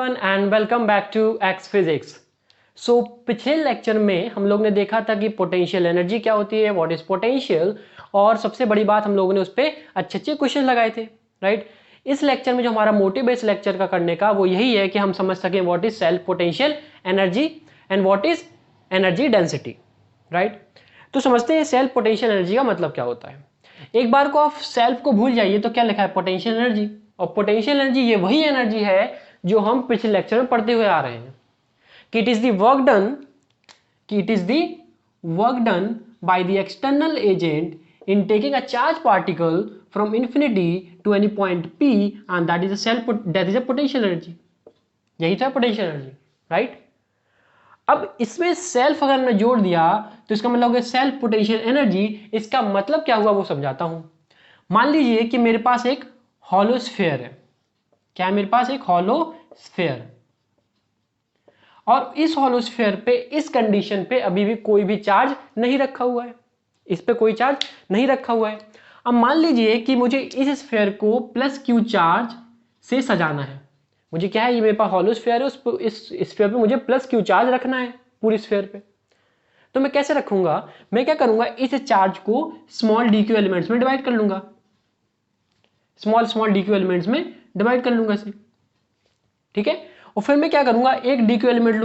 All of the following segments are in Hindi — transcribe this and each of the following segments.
Everyone and welcome back to X physics. So पिछले लेक्चर में हम लोग ने देखा था कि पोटेंशियल एनर्जी क्या होती है, व्हाट इज पोटेंशियल, और सबसे बड़ी बात हम लोगों ने उस पर अच्छे अच्छे क्वेश्चन लगाए थे, राइट। इस लेक्चर में जो हमारा मोटिव है इस लेक्चर का करने का वो यही है कि हम समझ सकें what is self potential energy and what is energy density, right. तो समझते हैं सेल्फ पोटेंशियल एनर्जी का मतलब क्या होता है। एक बार को आप सेल्फ को भूल जाइए तो क्या लिखा है, पोटेंशियल एनर्जी। और पोटेंशियल एनर्जी ये वही एनर्जी है जो हम पिछले लेक्चर में पढ़ते हुए आ रहे हैं कि it is the work done by the external agent in taking a charge particle from infinity to any point p and that is a potential energy। यही था पोटेंशियल एनर्जी, राइट। अब इसमें सेल्फ अगर मैं जोड़ दिया तो इसका मतलब है सेल्फ पोटेंशियल एनर्जी। इसका मतलब क्या हुआ वो समझाता हूं। मान लीजिए कि मेरे पास एक हॉलो स्फीयर है। क्या है मेरे पास? एक हॉलो स्फीयर। और इस हॉलो स्फीयर पे इस कंडीशन पे अभी भी कोई भी चार्ज नहीं रखा हुआ है, इस पे कोई चार्ज नहीं रखा हुआ है। अब मान लीजिए कि मुझे इस स्फीयर को प्लस क्यू चार्ज से सजाना है। मुझे क्या है, ये मेरे पास हॉलो स्फीयर है, इस स्फीयर पे मुझे प्लस क्यू चार्ज रखना है पूरी स्फीयर पे। तो मैं कैसे रखूंगा? मैं क्या करूंगा, इस चार्ज को स्मॉल डी क्यू एलिमेंट्स में डिवाइड कर लूंगा, स्मॉल डी क्यू एलिमेंट्स में डिवाइड कर लूंगा इसे, ठीक है। और फिर मैं क्या करूंगा, एक डी क्यू एलिमेंट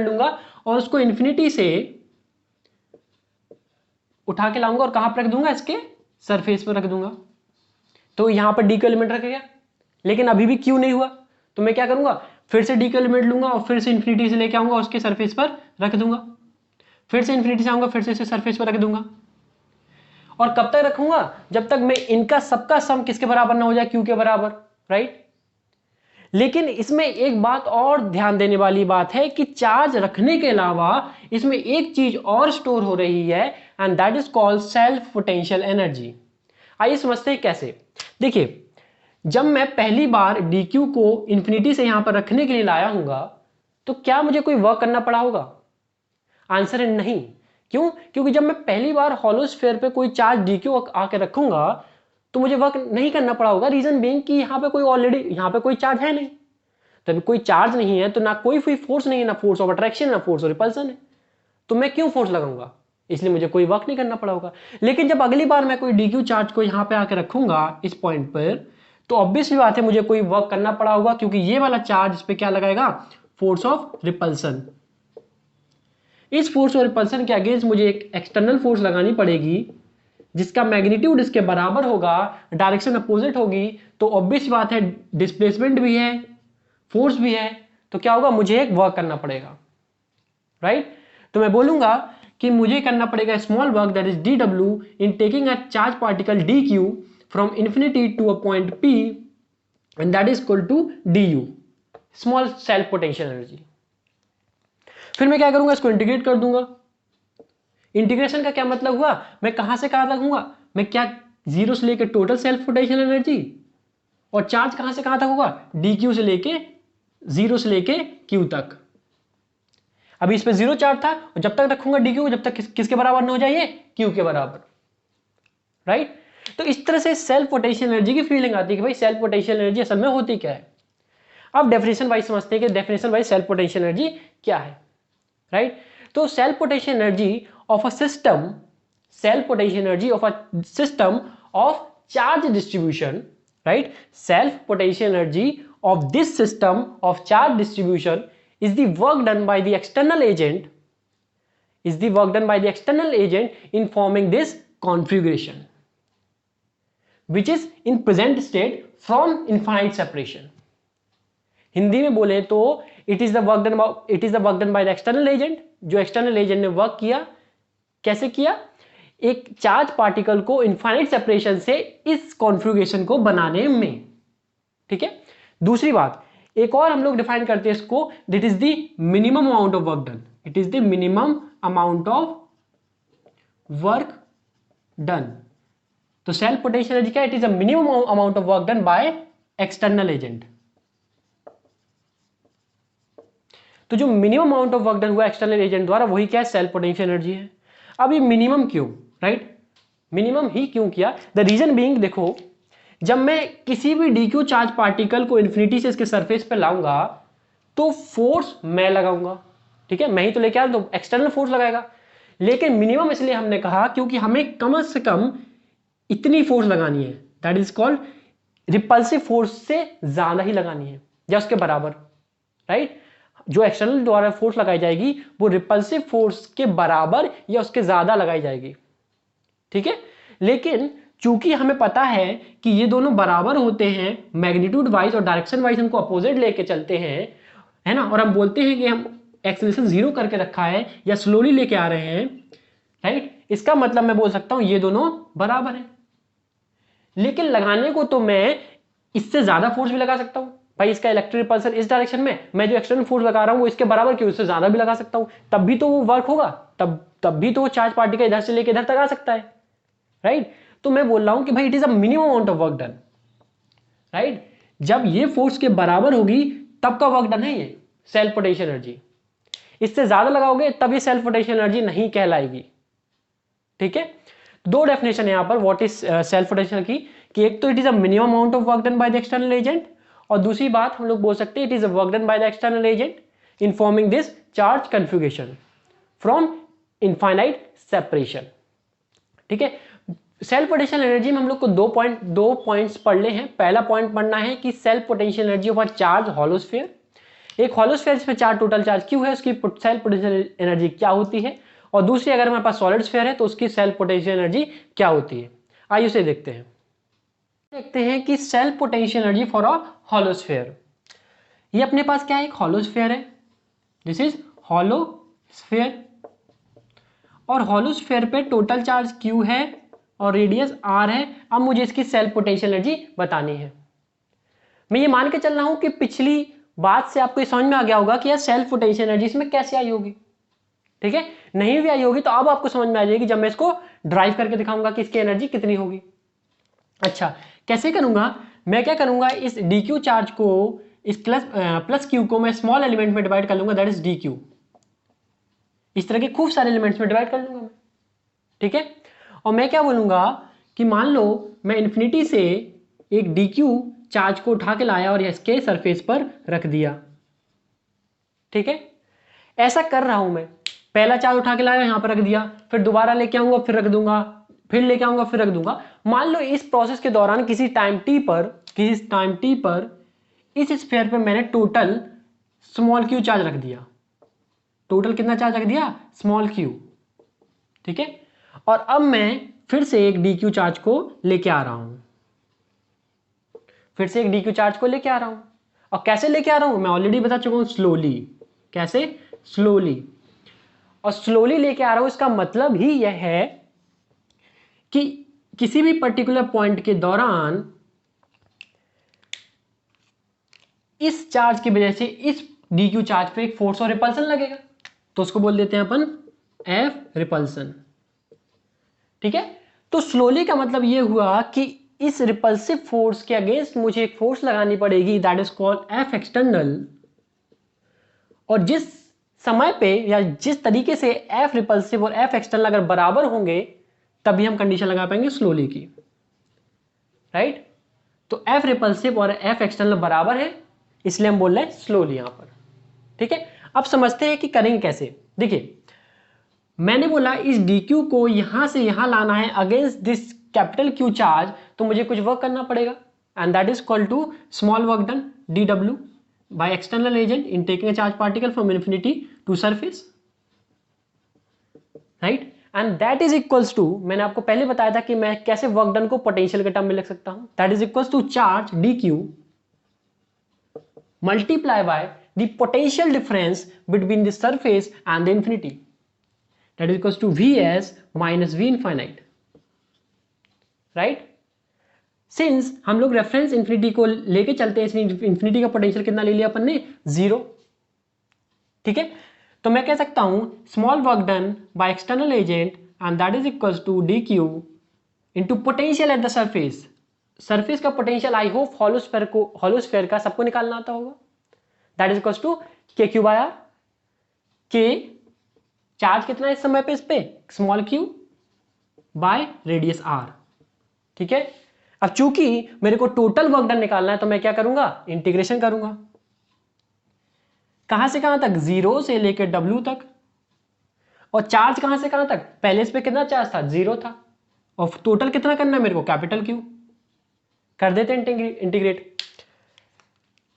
लूंगा और उसको इन्फिनिटी से उठा के लाऊंगा और कहां पर रख दूंगा, इसके सरफेस पर रख दूंगा। तो यहां पर डी क्यू एलिमेंट रख गया, लेकिन अभी भी क्यू नहीं हुआ। तो मैं क्या करूंगा, फिर से डी क्यू एलिमेंट लूंगा और फिर से इन्फिनिटी से लेके आऊंगा, उसके सरफेस पर रख दूंगा। फिर से इन्फिनिटी से आऊंगा, फिर से इसे सरफेस पर रख दूंगा। और कब तक रखूंगा? जब तक मैं इनका सबका सम किसके बराबर ना हो जाए, क्यू के बराबर, राइट। लेकिन इसमें एक बात और ध्यान देने वाली बात है कि चार्ज रखने के अलावा इसमें एक चीज और स्टोर हो रही है and that is called self potential energy. आइए समझते हैं कैसे। देखिए, जब मैं पहली बार dq को इंफिनिटी से यहां पर रखने के लिए लाया हूंगा तो क्या मुझे कोई वर्क करना पड़ा होगा? आंसर है नहीं। क्यों? क्योंकि जब मैं पहली बार हॉलो स्फीयर पे कोई चार्ज dq आके रखूंगा तो मुझे वर्क नहीं करना पड़ा होगा। रीजन बीइंग कि यहाँ पे कोई ऑलरेडी यहाँ पे कोई चार्ज है नहीं। तो अभी कोई चार्ज नहीं है तो ना कोई फोर्स नहीं है, ना फोर्स ऑफ अट्रैक्शन ना फोर्स ऑफ रिपल्सन है। तो मैं क्यों फोर्स लगाऊंगा? इसलिए मुझे कोई वर्क नहीं करना पड़ा होगा। लेकिन जब अगली बार मैं कोई dq चार्ज को यहाँ पे आके रखूंगा इस पॉइंट पर, तो ऑब्वियसली बात है मुझे कोई वर्क करना पड़ा होगा, क्योंकि ये वाला चार्ज इस पे क्या लगाएगा, फोर्स ऑफ रिपल्सन। इस फोर्स ऑफ रिपल्सन के अगेंस्ट मुझे एक एक्सटर्नल फोर्स लगानी पड़ेगी जिसका मैग्नीट्यूड इसके बराबर होगा, डायरेक्शन अपोजिट होगी। तो ऑब्वियस बात है डिस्प्लेसमेंट भी है, फोर्स भी है, तो क्या होगा, मुझे एक वर्क करना पड़ेगा, राइट। तो मैं बोलूंगा कि मुझे करना पड़ेगा small work that is dw in taking a charge particle dq from infinity to a point p and that is equal to du, small self potential energy. फिर मैं क्या करूंगा, इसको इंटीग्रेट कर दूंगा। इंटीग्रेशन का क्या मतलब हुआ, मैं कहां से कहां तक हूंगा, मैं क्या जीरो से लेकर टोटल सेल्फ पोटेंशियल एनर्जी, और चार्ज कहां से कहां तक होगा, dq से लेके जीरो से लेके q तक। अभी इस पे जीरो चार्ज था और जब तक रखूंगा dq जब तक किसके बराबर ना हो जाए, q के बराबर, राइट। तो इस तरह से सेल्फ पोटेंशियल एनर्जी की फीलिंग आती है कि भाई सेल्फ पोटेंशियल एनर्जी असल में होती क्या है। अब डेफिनेशन वाइज समझते हैं कि definition wise self potential energy क्या है, राइट। तो self potential energy of a system, self potential energy of a system of charge distribution, right? Self potential energy of this system of charge distribution is the work done by the external agent, in forming this configuration, which is in present state from infinite separation. Hindi में बोले तो it is the work done by the external agent, जो external agent ने वर्क किया। कैसे किया? एक चार्ज पार्टिकल को इनफाइनाइट सेपरेशन से इस कॉन्फ़िगरेशन को बनाने में, ठीक है। दूसरी बात, एक और हम लोग डिफाइन करते हैं इसको, that is the minimum amount of work done. It is the minimum amount of work done. तो सेल्फ पोटेंशियल एनर्जी क्या, it is a minimum amount of work done by external agent. तो जो minimum amount of work done हुआ एक्सटर्नल एजेंट द्वारा, वही क्या है, सेल्फ पोटेंशियल एनर्जी है। अब ये मिनिमम क्यों, राइट, मिनिमम ही क्यों किया? द रीजन बीइंग, देखो जब मैं किसी भी dq चार्ज पार्टिकल को इन्फिनिटी से इसके सरफेस पे लाऊंगा तो फोर्स मैं लगाऊंगा, ठीक है, मैं ही तो लेके आया, तो एक्सटर्नल फोर्स लगाएगा। लेकिन मिनिमम इसलिए हमने कहा क्योंकि हमें कम से कम इतनी फोर्स लगानी है, that is called repulsive force से ज्यादा ही लगानी है या उसके बराबर, राइट। जो एक्सटर्नल द्वारा फोर्स लगाई जाएगी वो रिपल्सिव फोर्स के बराबर या उसके ज्यादा लगाई जाएगी, ठीक है। लेकिन चूंकि हमें पता है कि ये दोनों बराबर होते हैं मैग्नीट्यूड वाइज और डायरेक्शन वाइज, हमको अपोजिट लेके चलते हैं, है ना, और हम बोलते हैं कि हम एक्सेलरेशन 0 करके रखा है या स्लोली लेके आ रहे हैं, राइट, इसका मतलब मैं बोल सकता हूं ये दोनों बराबर हैं। लेकिन लगाने को तो मैं इससे ज्यादा फोर्स भी लगा सकता हूं, भाई इसका इलेक्ट्रिक रिपल्सन इस डायरेक्शन में, मैं जो एक्सटर्नल फोर्स लगा रहा हूं वो इसके बराबर क्यों, इससे ज्यादा भी लगा सकता हूं, तब भी तो वो वर्क होगा, तब भी तो वो चार्ज पार्टिकल इधर से लेकर इधर तक आ सकता है, राइट। तो मैं बोल रहा हूं कि भाई it is a minimum amount of work done, right. जब ये फोर्स के बराबर होगी तब का वर्क डन है ये सेल्फ पोटेंशियल एनर्जी, इससे ज्यादा लगाओगे तब ये सेल्फ पोटेंशियल एनर्जी नहीं कहलाएगी, ठीक है। दो डेफिनेशन है यहां पर व्हाट इज सेल्फ पोटेंशियल की, कि एक तो it is a minimum amount of work done by the external agent, और दूसरी बात हम लोग बोल सकते हैं it is a work done by the external agent in forming this charge configuration from infinite separation, ठीक है। सेल्फ पोटेंशियल एनर्जी में हम लोग को दो पॉइंट्स पढ़ने हैं। पहला पॉइंट पढ़ना है कि self potential energy of a charge hollow sphere, एक हॉलो स्फीयर जिसमें चार्ज टोटल चार्ज क्यू है उसकी सेल्फ पोटेंशियल एनर्जी क्या होती है, और दूसरी अगर हमारे पास सॉलिड स्फीयर है तो उसकी सेल्फ पोटेंशियल एनर्जी क्या होती है। आइए उसे देखते हैं कि self potential energy for a hollow sphere, ये अपने पास क्या है, एक हॉलो स्फीयर है, दिस इज हॉलो स्फीयर, और हॉलो स्फीयर पे टोटल चार्ज क्यू है और रेडियस आर है। अब मुझे इसकी सेल्फ पोटेंशियल एनर्जी बतानी है। मैं ये मान के चल रहा हूं कि पिछली बात से आपको समझ में आ गया होगा कि यार सेल्फ पोटेंशियल एनर्जी इसमें कैसे आई होगी, ठीक है। नहीं भी आई होगी तो अब आपको समझ में आ जाएगी जब मैं इसको ड्राइव करके दिखाऊंगा कि इसकी एनर्जी कितनी होगी। अच्छा, कैसे करूंगा, मैं क्या करूंगा, इस डी क्यू चार्ज को इस प्लस क्यू को मैं स्मॉल एलिमेंट में डिवाइड कर लूंगा, दैट इज डी क्यू। इस तरह के खूब सारे एलिमेंट्स में डिवाइड कर लूंगा मैं, ठीक है। और मैं क्या बोलूंगा कि मान लो मैं इन्फिनिटी से एक डी क्यू चार्ज को उठा के लाया और इसके सरफेस पर रख दिया, ठीक है। ऐसा कर रहा हूं मैं, पहला चार्ज उठा के लाया यहां पर रख दिया, फिर दोबारा लेके आऊंगा फिर रख दूंगा, फिर लेके आऊंगा फिर रख दूंगा। मान लो इस प्रोसेस के दौरान किसी टाइम टी पर इस स्फीयर पे मैंने टोटल स्मॉल क्यू चार्ज रख दिया, टोटल कितना चार्ज रख दिया, स्मॉल क्यू, ठीक है। और अब मैं फिर से एक डी क्यू चार्ज को लेके आ रहा हूं, फिर से एक डी क्यू चार्ज को लेके आ रहा हूं, और कैसे लेके आ रहा हूं मैं ऑलरेडी बता चुका हूं, स्लोली। कैसे, स्लोली, और स्लोली लेके आ रहा हूं इसका मतलब ही यह है कि किसी भी पर्टिकुलर पॉइंट के दौरान इस चार्ज की वजह से इस डी क्यू चार्ज पे एक फोर्स और रिपल्सन लगेगा, तो उसको बोल देते हैं अपन एफ रिपल्सन, ठीक है। तो स्लोली का मतलब यह हुआ कि इस रिपल्सिव फोर्स के अगेंस्ट मुझे एक फोर्स लगानी पड़ेगी, that is called F external, और जिस समय पे या जिस तरीके से एफ रिपल्सिव और एफ एक्सटर्नल अगर बराबर होंगे तभी हम कंडीशन लगा पाएंगे स्लोली की, राइट। तो एफ रिपल्सिव और एफ एक्सटर्नल बराबर है इसलिए हम बोल रहे हैं स्लोली यहां पर, ठीक है। अब समझते हैं कि करेंगे कैसे। देखिए मैंने बोला इस डी क्यू को यहां से यहां लाना है against this capital Q charge, तो मुझे कुछ वर्क करना पड़ेगा, and that is equal to small work done D W by external agent in taking a charge particle from infinity to surface, right. And that is equals to, मैंने आपको पहले बताया था कि मैं कैसे वर्क डन को पोटेंशियल के टर्म में लिख सकता हूं, that is equals to charge D Q multiply by the potential difference between the surface and the infinity, that is equals to Vs minus V infinite, right? Since हम लोग रेफरेंस इंफिनिटी को लेके चलते हैं, इसलिए इंफिनिटी का पोटेंशियल कितना ले लिया अपन ने, 0, ठीक है। तो मैं कह सकता हूं small work done by external agent and that is equals to d q into potential at the surface, surface का potential I hope hollow sphere का सबको निकालना आता होगा, दैट इज इक्वल्स टू के क्यू बाय आर, के चार्ज कितना है इस समय पे, इस पे small q by radius r, ठीक है। अब चूंकि मेरे को टोटल वर्क डन निकालना है तो मैं क्या करूंगा, इंटीग्रेशन करूंगा। कहां से कहां तक, 0 से लेकर W तक। और चार्ज कहां से कहां तक, पहले इस पे कितना चार्ज था, 0 था। और टोटल कितना करना है मेरे को, कैपिटल Q। कर देते हैं इंटीग्रेट।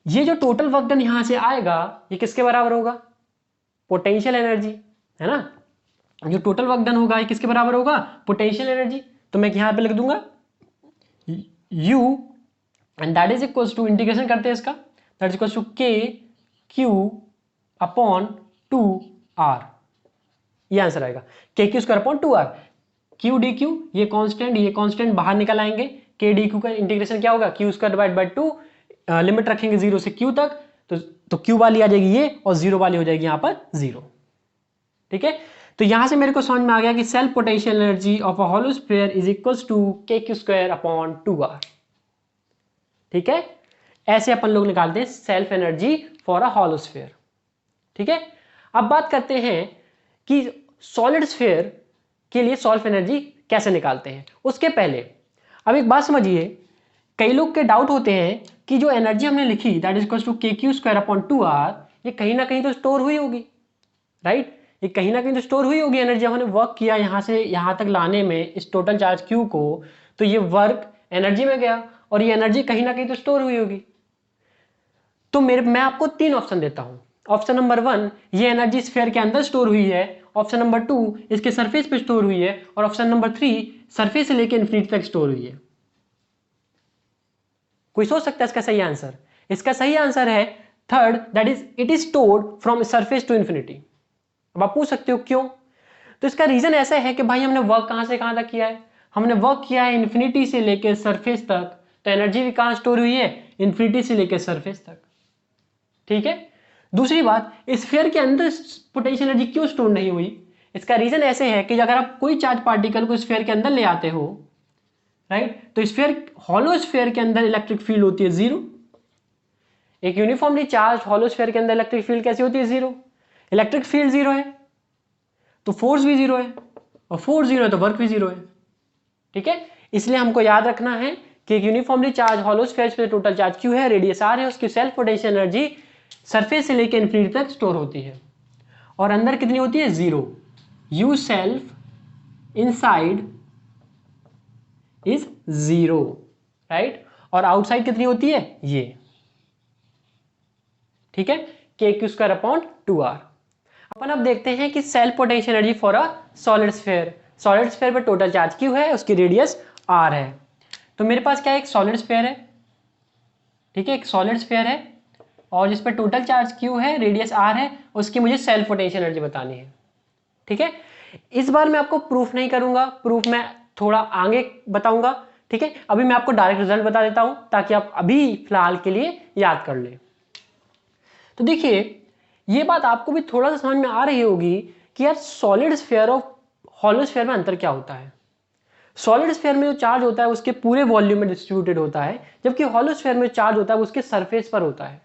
ये जो टोटल वर्क डन यहां से आएगा ये किसके बराबर होगा, पोटेंशियल एनर्जी, है ना। जो टोटल वर्क डन होगा ये किसके बराबर होगा, पोटेंशियल एनर्जी। तो मैं यहां पे लिख दूंगा U and that is equals to, integration करते हैं इसका, that is equals to KQ/2R। ये आंसर आएगा, KQ²/2R। Q dQ ये कांस्टेंट बाहर निकल आएंगे। K dQ का इंटीग्रेशन क्या होगा, Q²/2, लिमिट रखेंगे 0 से Q तक, तो Q वाली आ जाएगी ये और 0 वाली हो जाएगी यहां पर 0। ठीक है, तो यहां से मेरे को समझ में आ गया कि self potential energy of a hollow sphere is equals to KQ²/2R। ठीक है, ऐसे अपन लोग निकालते हैं self energy for a hollow sphere. ठीक है, अब बात करते हैं कि सॉलिड स्फीयर के लिए सेल्फ एनर्जी कैसे निकालते हैं। उसके पहले अब एक बात समझिए, कई लोग के डाउट होते हैं कि जो एनर्जी हमने लिखी that is equals to KQ²/2R, ये कहीं ना कहीं तो स्टोर हुई होगी, राइट। ये कहीं ना कहीं तो स्टोर हुई होगी एनर्जी, हमने वर्क किया यहां से यहां तक लाने में इस टोटल चार्ज Q को, तो ये वर्क एनर्जी में गया और ये एनर्जी कहीं ना कहीं तो स्टोर हुई होगी। तो मैं आपको 3 ऑप्शन देता हूं। ऑप्शन नंबर 1, ये एनर्जी स्फीयर के अंदर स्टोर हुई है। ऑप्शन नंबर 2, इसके सरफेस पे स्टोर हुई है। और ऑप्शन नंबर 3, सरफेस से लेकर इंफिनिटी तक स्टोर हुई है। कोई सोच सकता है इसका सही आंसर? इसका सही आंसर है third, that is it is stored from surface to infinity. अब आप पूछ सकते हो क्यों, तो इसका रीजन ऐसा है कि भाई हमने वर्क कहां से कहां तक किया है, हमने वर्क किया है इंफिनिटी से लेकर सरफेस तक, तो एनर्जी भी कहां स्टोर हुई है, इंफिनिटी से लेकर सरफेस तक। ठीक है, दूसरी बात, स्फीयर के अंदर पोटेंशियल एनर्जी क्यों स्टोर नहीं हुई, इसका रीजन ऐसे है कि अगर आप कोई चार्ज पार्टिकल को स्फीयर के अंदर ले आते हो, राइट, तो स्फीयर, हॉलो स्फीयर के अंदर इलेक्ट्रिक फील्ड होती है 0। एक यूनिफॉर्मली चार्ज हॉलो स्फीयर के अंदर इलेक्ट्रिक फील्ड कैसी होती है, 0। इलेक्ट्रिक फील्ड 0 है तो फोर्स भी 0 है, और फोर्स 0 है तो वर्क भी 0 है। ठीक है, इसलिए हमको याद रखना है कि एक यूनिफॉर्मली चार्ज हॉलो स्फीयर पे टोटल चार्ज Q है, रेडियस R है, उसकी सेल्फ पोटेंशियल एनर्जी सरफेस से लेकर इंफिनिटी तक स्टोर होती है। और अंदर कितनी होती है, 0। U self inside is 0, right. और आउटसाइड कितनी होती है, ये। ठीक है, KQ²/2R। अपन अब देखते हैं कि self potential energy for a solid sphere. Solid sphere पर टोटल चार्ज Q है, उसकी रेडियस R है। तो मेरे पास क्या है, एक सॉलिड स्फीयर है। ठीक है, एक सॉलिड स्फीयर है और जिस पर टोटल चार्ज Q है, रेडियस R है, उसकी मुझे सेल्फ पोटेंशियल एनर्जी बतानी है। ठीक है, इस बार मैं आपको प्रूफ नहीं करूंगा, प्रूफ मैं थोड़ा आगे बताऊंगा। ठीक है, अभी मैं आपको डायरेक्ट रिजल्ट बता देता हूं ताकि आप अभी फिलहाल के लिए याद कर लें। तो देखिए, ये बात आपको भी थोड़ा सा समझ में आ रही होगी कि यार सॉलिड स्फीयर और हॉलो स्फीयर में अंतर क्या होता है। सॉलिड स्फीयर में जो चार्ज होता है उसके पूरे वॉल्यूम में डिस्ट्रीब्यूटेड होता है, जबकि हॉलो स्फीयर में चार्ज होता है वो उसके सरफेस पर होता है।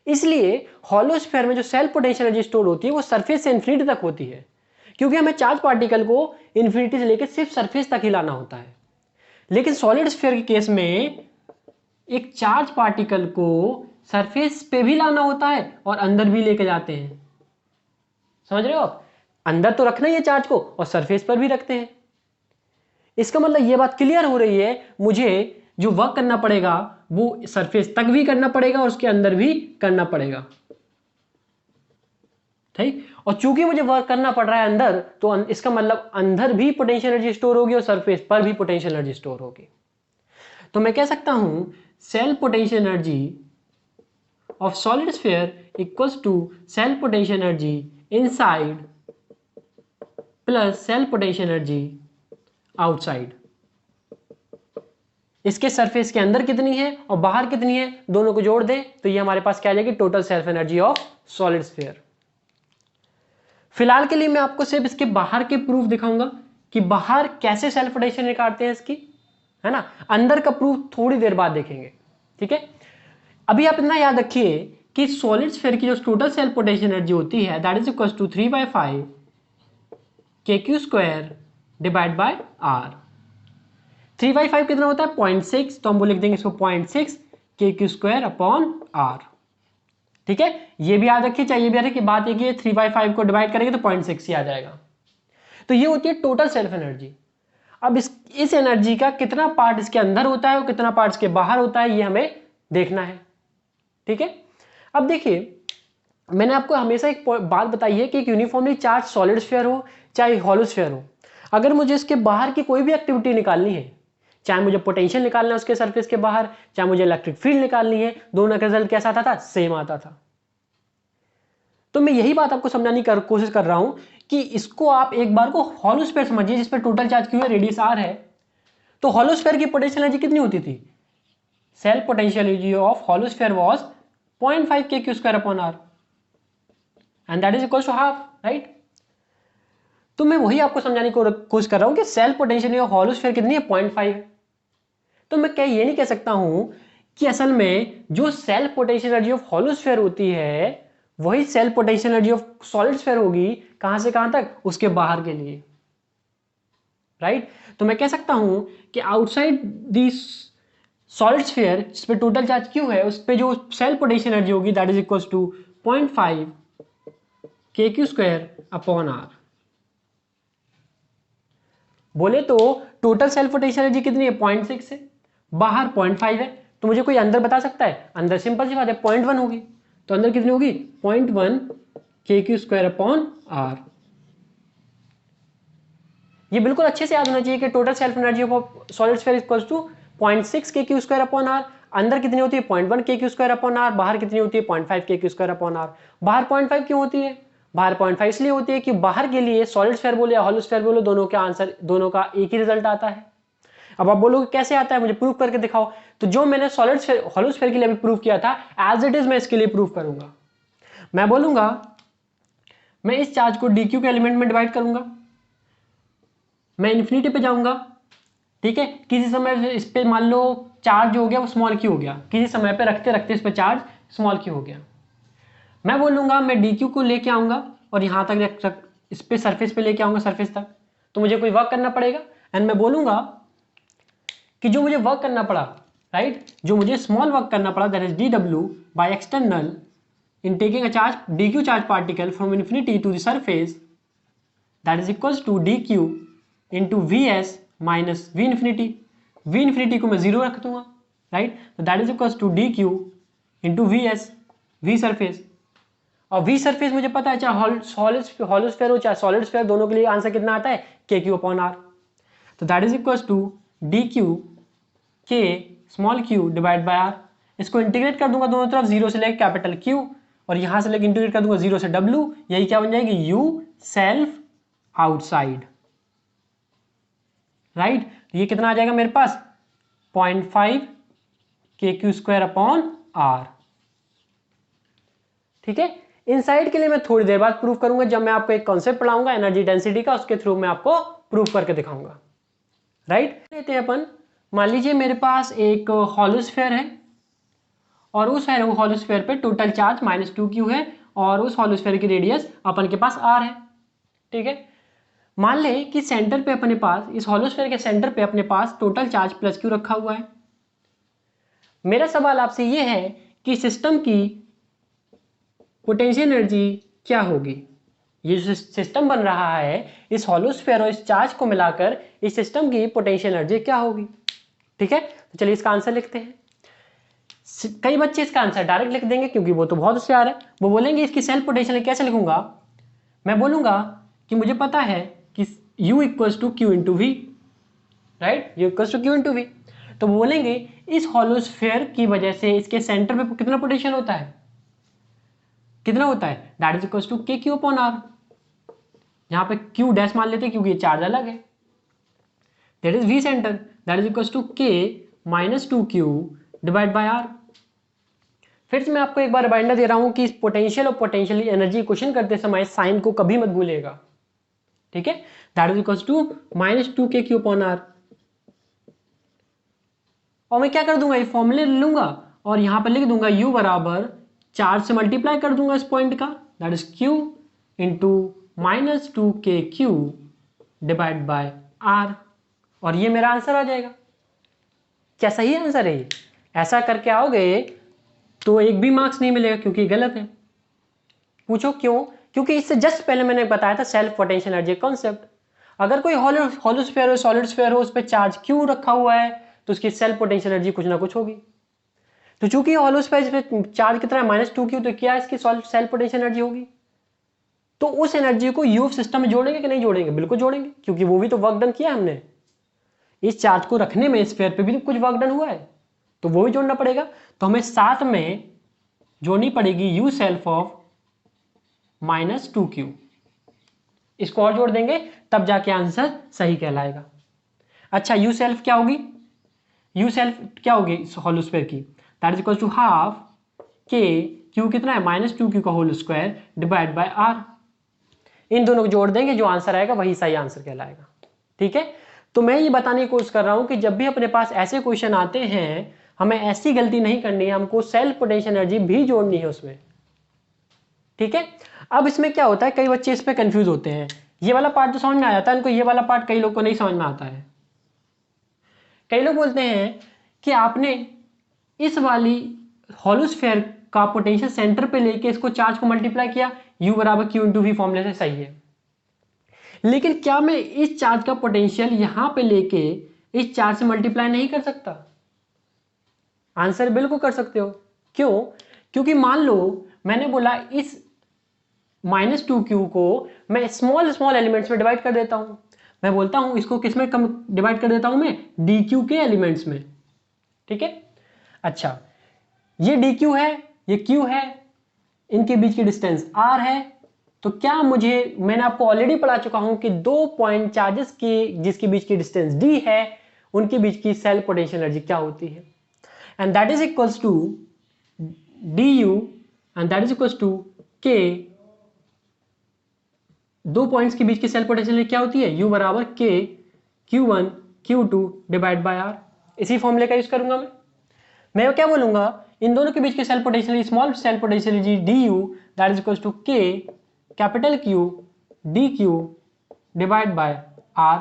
इसलिए हॉलो स्फीयर में जो सेल्फ पोटेंशियल एनर्जी स्टोर होती है वो सरफेस से इंफिनिटी तक होती है, क्योंकि हमें चार्ज पार्टिकल को इंफिनिटी से लेकर सिर्फ सरफेस तक ही लाना होता है। लेकिन सॉलिड स्फीयर के केस में एक चार्ज पार्टिकल को सरफेस पे भी लाना होता है और अंदर भी लेके जाते हैं। समझ रहे हो आप, अंदर तो रखना ही है चार्ज को और सरफेस पर भी रखते हैं। इसका मतलब ये बात क्लियर हो रही है, मुझे जो वर्क करना पड़ेगा वो सरफेस तक भी करना पड़ेगा और उसके अंदर भी करना पड़ेगा। ठीक, और चूंकि मुझे वर्क करना पड़ रहा है अंदर, तो इसका मतलब अंदर भी पोटेंशियल एनर्जी स्टोर होगी और सरफेस पर भी पोटेंशियल एनर्जी स्टोर होगी। तो मैं कह सकता हूं self potential energy of solid sphere equals to self potential energy inside plus self potential energy outside. इसके सरफेस के अंदर कितनी है और बाहर कितनी है, दोनों को जोड़ दें तो ये हमारे पास क्या आ जाएगी, total self energy of solid sphere. फिलहाल के लिए मैं आपको सिर्फ इसके बाहर के प्रूफ दिखाऊंगा कि बाहर कैसे सेल्फ पोटेंशियल निकालते हैं इसकी, है ना। अंदर का प्रूफ थोड़ी देर बाद देखेंगे। ठीक है, अभी आप इतना याद रखिए कि सॉलिड स्फीयर की जो टोटल सेल्फ पोटेंशियल एनर्जी होती है that is equal to 3/5 KQ² divide by R। 3/5 कितना होता है 0.6, तो हम वो लिख देंगे इसको 0.6 kq²/r। ठीक है, ये भी याद रखिए, चाहिए भी याद रखिए। बात एक ही है, 3/5 को डिवाइड करेंगे तो 0.6 ही आ जाएगा। तो ये होती है टोटल सेल्फ एनर्जी। अब इस एनर्जी का कितना पार्ट इसके अंदर होता है और कितना पार्ट इसके बाहर होता है, ये हमें देखना है। ठीक है, अब देखिए, मैंने आपको हमेशा एक बात बताई है कि एक यूनिफॉर्मली चार्ज सॉलिड स्फीयर हो चाहे हॉलो स्फीयर हो, अगर मुझे इसके बाहर की कोई भी एक्टिविटी निकालनी है, चाहे मुझे पोटेंशियल निकालना है उसके सरफेस के बाहर, चाहे मुझे इलेक्ट्रिक फील्ड निकालनी है, दोनों का रिजल्ट कैसा आता था, सेम आता था। तो मैं यही बात आपको समझाने की कोशिश कर रहा हूं कि इसको आप एक बार को हॉलो स्फीयर समझिए, जिस पर टोटल चार्ज क्यू है, रेडियस आर है। तो हॉलो स्फीयर की पोटेंशियल एनर्जी कितनी होती थी? Self potential energy of hollow sphere was 0.5 kq²/r and that is equal to half, right. तो मैं वही आपको समझाने की कोशिश कर रहा हूं कि self potential energy of hollow sphere कितनी है, 0.5 है। तो मैं क्या ये नहीं कह सकता हूं कि असल में जो self potential energy of hollow sphere होती है वही self potential energy of solid sphere होगी, कहां से कहां तक, उसके बाहर के लिए, राइट। तो मैं कह सकता हूं कि आउटसाइड दिस सॉलिड स्फीयर जिस पे टोटल चार्ज क्यू है, उस पे जो सेल्फ पोटेंशियल एनर्जी होगी that is equal to 0.5 kq²/r। बोले तो टोटल सेल्फ पोटेंशियल एनर्जी कितनी है, 0.6 है, बाहर 0.5 है। तो मुझे कोई अंदर बता सकता है? अंदर सिंपल सी बात है, 0.1 होगी। तो अंदर कितनी होगी, 0.1 kq²/r। ये बिल्कुल अच्छे से याद होना चाहिए कि total self energy of solid sphere equals to 0.6 kq²/r। अंदर कितनी होती है, 0.1 kq²/r, बाहर कितनी होती है, 0.5 kq²/r। बाहर 0.5 क्यों होती है? बाहर 0.5 इसलिए होती है कि बाहर के लिए सॉलिड स्फीयर बोले या हॉलो स्फीयर बोलो, दोनों का आंसर, दोनों का एक ही रिजल्ट आता है। अब आप बोलोगे कैसे आता है, मुझे प्रूव करके दिखाओ। तो जो मैंने सॉलिड स्फीयर हॉलो स्फीयर के लिए अभी प्रूव किया था, एज इट इज मैं इसके लिए प्रूव करूंगा। मैं बोलूंगा मैं इस चार्ज को dq के एलिमेंट में डिवाइड करूंगा, मैं इन्फिनिटी पे जाऊंगा, ठीक है। किसी समय इस पे मान लो चार्ज हो गया वो स्मॉल क्यू हो गया, किसी समय पे रखते रखते इस पे चार्ज स्मॉल क्यू हो गया। मैं बोलूंगा मैं dq को लेके आऊंगा और यहां तक इस पे सरफेस पे लेके आऊंगा, सरफेस तक, तो मुझे कोई वर्क करना पड़ेगा। एंड मैं बोलूंगा कि जो मुझे वर्क करना पड़ा, राइट, जो मुझे स्मॉल वर्क करना पड़ा that is dw by external in taking a charge dq charge particle from infinity to the surface that is equals to dq into vs minus v infinity। v infinity को मैं 0 रख दूंगा, राइट। तो that is equals to dq into vs, v surface. और v सरफेस मुझे पता है, चाहे हॉलो स्फीयर हो चाहे सॉलिड स्फीयर, दोनों के लिए आंसर कितना आता है, kq/r। तो that is equals to dq k small q divide by r। इसको इंटीग्रेट कर दूंगा दोनों तरफ, 0 से लेकर कैपिटल Q और यहां से लेकर इंटीग्रेट कर दूंगा 0 से W, यही क्या बन जाएगी, U सेल्फ आउटसाइड, राइट। ये कितना आ जाएगा मेरे पास, 0.5 kq²/r। ठीक है, इनसाइड के लिए मैं थोड़ी देर बाद प्रूव करूंगा, जब मैं आपको एक कॉन्सेप्ट पढ़ाऊंगा एनर्जी डेंसिटी का, उसके थ्रू मैं आपको प्रूव करके दिखाऊंगा, राइट। लेते हैं अपन, मान लीजिए मेरे पास एक हॉलो स्फीयर है और उस हॉलो स्फीयर पे टोटल चार्ज -2q है और उस हॉलो स्फीयर की रेडियस अपन के पास r है, ठीक है। मान ले कि सेंटर पे अपने पास, इस हॉलो स्फीयर के सेंटर पे अपने पास टोटल चार्ज +q रखा हुआ है। मेरा सवाल आपसे ये है कि सिस्टम की पोटेंशियल एनर्जी क्या होगी। ये जो सिस्टम बन रहा है, इस हॉलो स्फीयर और इस चार्ज को मिलाकर इस सिस्टम की पोटेंशियल एनर्जी क्या होगी, ठीक है। तो चलिए इसका आंसर लिखते हैं। कई बच्चे इसका आंसर डायरेक्ट लिख देंगे क्योंकि वो तो बहुत होशियार है, वो बोलेंगे इसकी सेल्फ पोटेंशियल कैसे लिखूंगा। मैं बोलूंगा कि मुझे पता है कि U equals to Q into V, right, U equals to Q into V. तो बोलेंगे इस हॉलो स्फीयर की वजह से इसके सेंटर पे कितना पोटेंशियल होता है, कितना होता है, that is equals to kq/r। यहां पे Q डैश मान लेते हैं क्योंकि ये चार्ज अलग है, that is V centre, that is equals to k -2q divide by r। फिर से मैं आपको एक बार रिमाइंडर दे रहा हूं कि इस पोटेंशियल और पोटेंशियल एनर्जी क्वेश्चन करते समय साइन को कभी मत भूलिएगा, ठीक है। That is equals to -2 kq/r। और मैं क्या कर दूंगा, ये फॉर्मूले लूंगा और यहां पर लिख दूंगा u बराबर चार्ज से मल्टीप्लाई कर दूंगा इस पॉइंट का, that is q into -2 kq divide by r, और ये मेरा आंसर आ जाएगा। क्या सही आंसर है ये? ऐसा करके आओगे तो एक भी मार्क्स नहीं मिलेगा क्योंकि गलत है। पूछो क्यों? क्योंकि इससे जस्ट पहले मैंने बताया था सेल्फ पोटेंशियल एनर्जी कॉन्सेप्ट। अगर कोई हॉलो स्फीयर हो, सॉलिड स्फीयर हो, उस पर चार्ज क्यों रखा हुआ है तो उसकी सेल्फ पोटेंशियल एनर्जी कुछ ना कुछ होगी। तो चूंकि हॉलो स्फीयर पे चार्ज कितना है -2q, तो क्या इसकी सेल्फ पोटेंशियल एनर्जी होगी। तो उस एनर्जी को यू सिस्टम में जोड़ेंगे कि नहीं जोड़ेंगे? बिल्कुल जोड़ेंगे, क्योंकि वो भी तो वर्क डन किया हमने। इस चार्ज को रखने में स्फीयर पे भी तो कुछ वर्क डन हुआ है, तो वो भी जोड़ना पड़ेगा। तो हमें साथ में जोड़नी पड़ेगी यू सेल्फ ऑफ -2q। इसको और जोड़ देंगे तब जाके आंसर सही कहलाएगा। अच्छा, यू सेल्फ क्या होगी? यू सेल्फ क्या होगी होल स्क्वायर की? That is equal to half k, q कितना है -2q का whole square divide by r. इन दोनों को जोड़ देंगे, जो आंसर आएगा वही सही आंसर कहलाएगा। ठीक है, तो मैं ये बताने की कोशिश कर रहा हूं कि जब भी अपने पास ऐसे क्वेश्चन आते हैं, हमें ऐसी गलती नहीं करनी है, हमको सेल्फ पोटेंशियल एनर्जी भी जोड़नी है उसमें। ठीक है, अब इसमें क्या होता है, कई बच्चे इस पे कंफ्यूज होते हैं। ये वाला पार्ट तो समझ में आ जाता है इनको, ये वाला पार्ट कई लोग को नहीं समझ में आता है। कई लोग बोलते हैं कि आपने इस वाली हॉलो स्फीयर का पोटेंशियल सेंटर पे लेके इसको चार्ज को मल्टीप्लाई किया, U बराबर Q इंटू वी फॉर्मूले से सही है। लेकिन क्या मैं इस चार्ज का पोटेंशियल यहां पे लेके इस चार्ज से मल्टीप्लाई नहीं कर सकता? आंसर बिल्कुल कर सकते हो। क्यों? क्योंकि मान लो मैंने बोला इस -2q को मैं स्मॉल स्मॉल एलिमेंट्स में डिवाइड कर देता हूं। मैं बोलता हूं इसको किस में कम डिवाइड कर देता हूं मैं? dq के एलिमेंट्स में। ठीक है, अच्छा ये dq है, ये q है, इनके बीच की डिस्टेंस r है। तो क्या मुझे, मैंने आपको ऑलरेडी पढ़ा चुका हूं कि 2 पॉइंट चार्जेस की जिसके बीच की डिस्टेंस d है, उनके बीच की सेल्फ पोटेंशियल एनर्जी क्या होती है? And that is equals to du and that is equals to k। दो पॉइंट्स के बीच की सेल्फ पोटेंशियल क्या होती है? U बराबर k q1 q2 divide by r। इसी फॉर्मूले का यूज करूंगा मैं क्या बोलूंगा, इन दोनों के बीच की self potential small self potential du that is equals to k capital Q dq divide by r।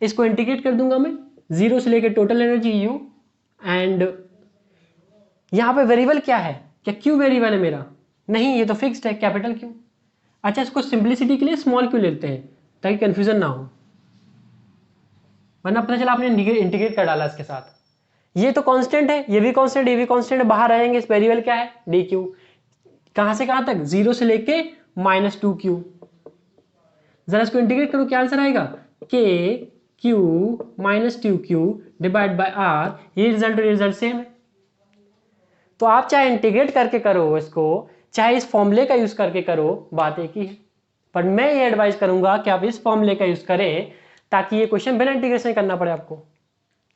इसको इंटीग्रेट कर दूंगा मैं, 0 से लेकर टोटल एनर्जी u। एंड यहां पे वेरिएबल क्या है? क्या q वेरिएबल है मेरा? नहीं, ये तो फिक्स्ड है कैपिटल Q। अच्छा, इसको सिंपलिसिटी के लिए स्मॉल q लेते हैं ताकि कंफ्यूजन ना हो, वरना पता चला आपने इंटीग्रेट कर डाला इसके साथ। ये तो कांस्टेंट है, ये भी कांस्टेंट, ये भी कांस्टेंट, बाहर रहेंगे। इस वेरिएबल क्या है? dq। कहां से कहां तक? 0 से लेके -2q। जरा इसको इंटीग्रेट करो, क्या आंसर आएगा? k q -2q divide by r। ये रिजल्ट सेम है। तो आप चाहे इंटीग्रेट करके करो इसको, चाहे इस फॉर्मूले का यूज करके करो, बात एक ही है। पर मैं ये एडवाइस करूंगा कि आप इस फॉर्मूले का यूज करें ताकि ये क्वेश्चन बिना इंटीग्रेशन करना पड़े आपको।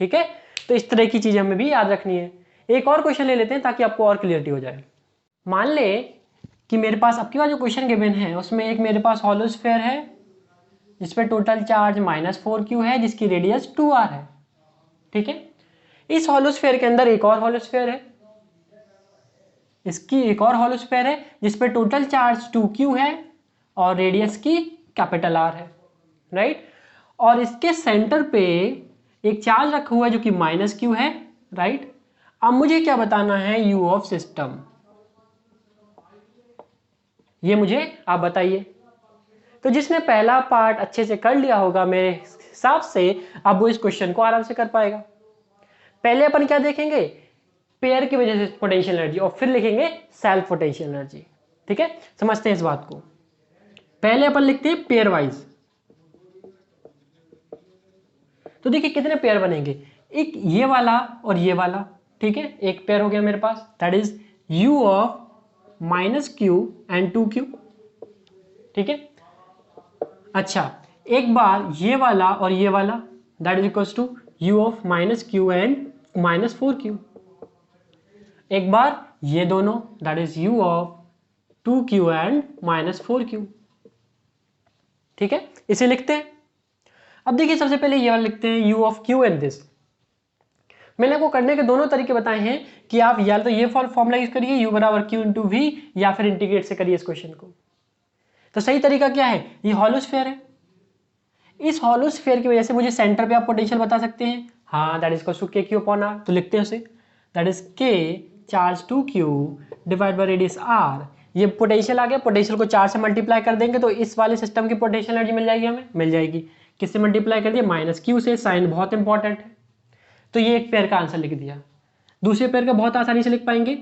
ठीक है, तो इस तरह की चीजें हमें भी याद रखनी है। एक और क्वेश्चन ले लेते हैं ताकि आपको और क्लियरिटी हो जाए। मान ले कि मेरे पास आपके पास जो क्वेश्चन गिवन है उसमें एक मेरे पास हॉलो स्फीयर है जिसपे टोटल चार्ज -4q है, जिसकी रेडियस 2r है। ठीक है, इस हॉलो स्फीयर के अंदर एक और हॉलो स्फीयर है, इसकी एक और हॉलो स्फीयर है जिसपे टोटल चार्ज 2q है और रेडियस की कैपिटल R है। राइट, और इसके सेंटर पे एक चार्ज रखा हुआ है जो कि -q है। राइट, अब मुझे क्या बताना है? u of system. ये मुझे आप बताइए। तो जिसने पहला पार्ट अच्छे से कर लिया होगा मेरे हिसाब से, अब वो इस क्वेश्चन को आराम से कर पाएगा। पहले अपन क्या देखेंगे? पेयर की वजह से पोटेंशियल एनर्जी, और फिर लिखेंगे सेल्फ पोटेंशियल एनर्जी। ठीक है, समझते हैं इस बात को। पहले अपन लिखते हैं पेयर वाइज। तो देखिए कितने पेयर बनेंगे, एक ये वाला और ये वाला। ठीक है, एक पेयर हो गया मेरे पास, that is u of -q and 2q। ठीक है, अच्छा एक बार ये वाला और ये वाला, that is equals to u of -q and -4q। एक बार ये दोनों, that is u of 2q and -4q। ठीक है, इसे लिखते हैं। अब देखिए सबसे पहले ये वाला लिखते हैं, u of q and this. मैंने आपको करने के दोनों तरीके बताए हैं कि आप या तो ये फॉर्मूला यूज करिए u बराबर q इंटू वी, या फिर इंटीग्रेट से करिए इस क्वेश्चन को। तो सही तरीका क्या है? ये हॉलो स्फीयर है, इस हॉलो स्फीयर की वजह से मुझे सेंटर पे आप पोटेंशियल बता सकते हैं, हाँ, दैट इज इक्वल टू के क्यू अपॉन आर। तो लिखते हैं उसे, दैट इज के charge 2q divide by radius r। ये पोटेंशियल आ गया, पोटेंशियल को 4 से मल्टीप्लाई कर देंगे तो इस वाले सिस्टम की पोटेंशियल एनर्जी मिल जाएगी, हमें मिल जाएगी। किससे मल्टीप्लाई कर दिया? माइनस क्यू से। साइन बहुत इंपॉर्टेंट है। तो ये एक पेयर का आंसर लिख दिया। दूसरे पेयर का बहुत आसानी से लिख पाएंगे,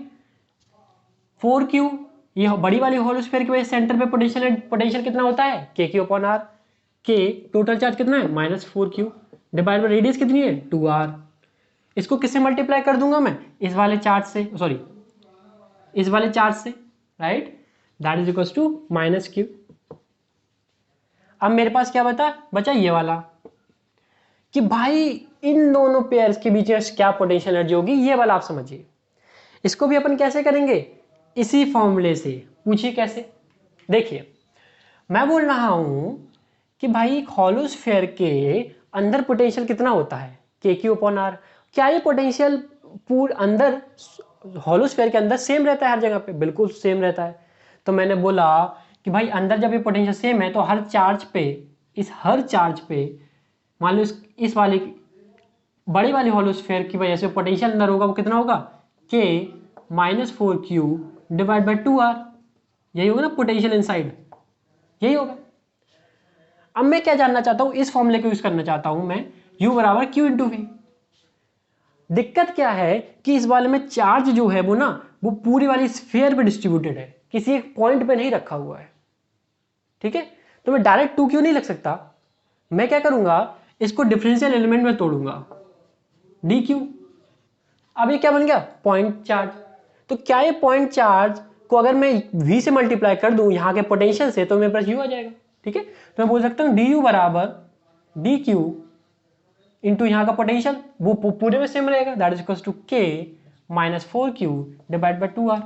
4q, ये बड़ी वाली होल स्फीयर की वजह से सेंटर पे पोटेंशियल कितना होता है? के क्यू अपॉन आर। के टोटल चार्ज कितना है? -4q डिवाइड बाय रेडियस कितनी है? 2r। इसको किससे मल्टीप्लाई कर दूंगा मैं? इस वाले चार्ज से, सॉरी इस वाले चार्ज से, right, that is equal to -q। अब मेरे पास क्या बचा ये वाला, कि भाई इन दोनों पेयर्स के बीच में क्या पोटेंशियल एनर्जी होगी, ये वाला आप समझिए। इसको भी अपन कैसे करेंगे? इसी फॉर्मूले से। पूछिए कैसे? देखिए, मैं बोल रहा हूं कि भाई हॉलो स्फीयर के अंदर पोटेंशियल कितना होता है? के क्यू अपॉन आर। क्या ये पोटेंशियल पूरे अंदर हॉलो स्फीयर के अंदर सेम रहता है हर जगह पे? बिल्कुल सेम रहता है। तो मैंने बोला कि भाई अंदर जब ये पोटेंशियल सेम है तो हर चार्ज पे, इस हर चार्ज पे मान लो इस वाले बड़ी वाली हॉलो स्फीयर की वजह से पोटेंशियल अंदर होगा, वो कितना होगा? के -4q डिवाइड बाय 2r। यही होगा ना पोटेंशियल इनसाइड, यही होगा। अब मैं क्या जानना चाहता हूं? इस फॉर्मूले को यूज करना चाहता हूं मैं, u बराबर q इंटू वी। दिक्कत क्या है कि इस वाले में चार्ज जो है वो ना, वो पूरी वाली स्फीयर पे डिस्ट्रीब्यूटेड है, किसी एक पॉइंट पे नहीं रखा हुआ है। ठीक है, तो मैं डायरेक्ट 2q नहीं लिख सकता। मैं क्या करूंगा? इसको डिफरेंशियल एलिमेंट में तोड़ूंगा, dq। अब ये क्या बन गया? Point charge. तो क्या ये पॉइंट चार्ज को अगर मैं v से मल्टीप्लाई कर दूं यहां के पोटेंशियल से, तो मेरे पास u आ जाएगा। ठीक है, तो मैं बोल सकता हूं du बराबर dq इंटू यहाँ का पोटेंशियल, वो पूरे में सेम रहेगा, दैट इज इक्वल टू के -4q डिवाइड बाय 2r।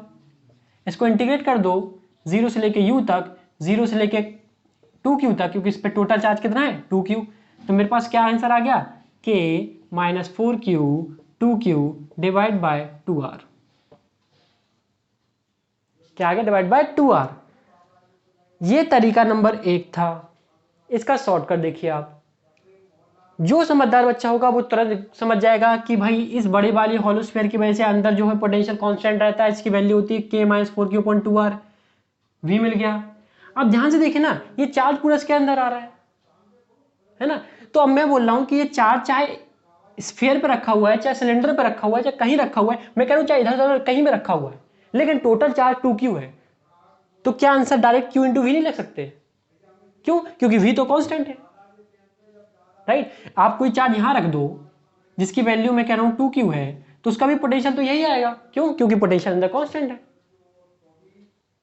इसको इंटीग्रेट कर दो 0 से लेके u तक, 0 से लेके 2q तक, क्योंकि इस पे टोटल चार्ज कितना है? 2q। तो मेरे पास क्या आंसर आ गया? k -4q 2q divide bye 2r। क्या आ गया? Divide by 2r। ये तरीका नंबर 1 था। इसका शॉर्टकट देखिए आप, जो समझदार बच्चा होगा वो तुरंत समझ जाएगा कि भाई इस बड़े वाली हॉलो स्फीयर की वजह से अंदर जो है पोटेंशियल कांस्टेंट रहता है, इसकी वैल्यू होती है k -4q/2r। v मिल गया। अब ध्यान से देखें ना, ये चार्ज पूरा इसके अंदर आ रहा है ना। तो अब मैं बोल रहा हूं कि ये चार्ज चाहे स्फीयर पे रखा हुआ है, चाहे सिलेंडर पे रखा हुआ है, चाहे कहीं रखा हुआ है, मैं कह रहा हूं चाहे इधर उधर कहीं में रखा हुआ है, लेकिन टोटल चार्ज 2q है। तो क्या answer direct q into V नहीं लिख सकते? क्यों? क्योंकि v तो कांस्टेंट है, राइट। आप कोई चार्ज यहां रख दो जिसकी वैल्यू मैं कह रहा हूं 2q है, तो उसका भी पोटेंशियल तो यही आएगा। क्यों? क्योंकि पोटेंशियल अंदर कांस्टेंट है।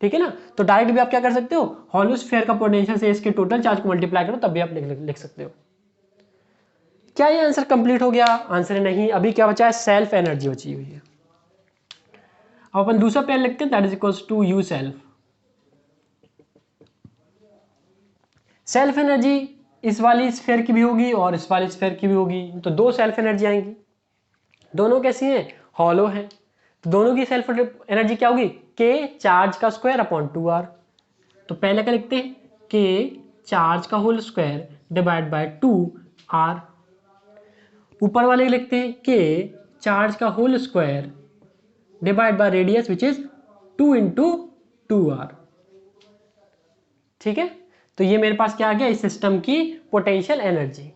ठीक है ना। तो डायरेक्ट भी आप क्या कर सकते हो? हॉलो स्फीयर का पोटेंशियल से इसके टोटल चार्ज को मल्टीप्लाई करो, तब भी आप लिख सकते हो। क्या ये आंसर कंप्लीट हो गया? आंसर नहीं, अभी क्या बचा है? सेल्फ एनर्जी बची हुई है। अब अपन दूसरा पेयर लिखते हैं, that is equals to U self. Self energy इस वाली स्फीयर की भी होगी और इस वाली स्फीयर की भी होगी, तो दो सेल्फ एनर्जी आएंगी। दोनों कैसी हैं? हॉलो हैं। तो दोनों की सेल्फ एनर्जी क्या होगी? के चार्ज का स्क्वायर अपॉन 2r। तो पहले क्या लिखते हैं? के चार्ज का whole square divide bye 2r। ऊपर वाले लिखते हैं के चार्ज का whole square divide by radius which is 2 into 2r। ठीक है, तो ये मेरे पास क्या आ गया? इस सिस्टम की पोटेंशियल एनर्जी।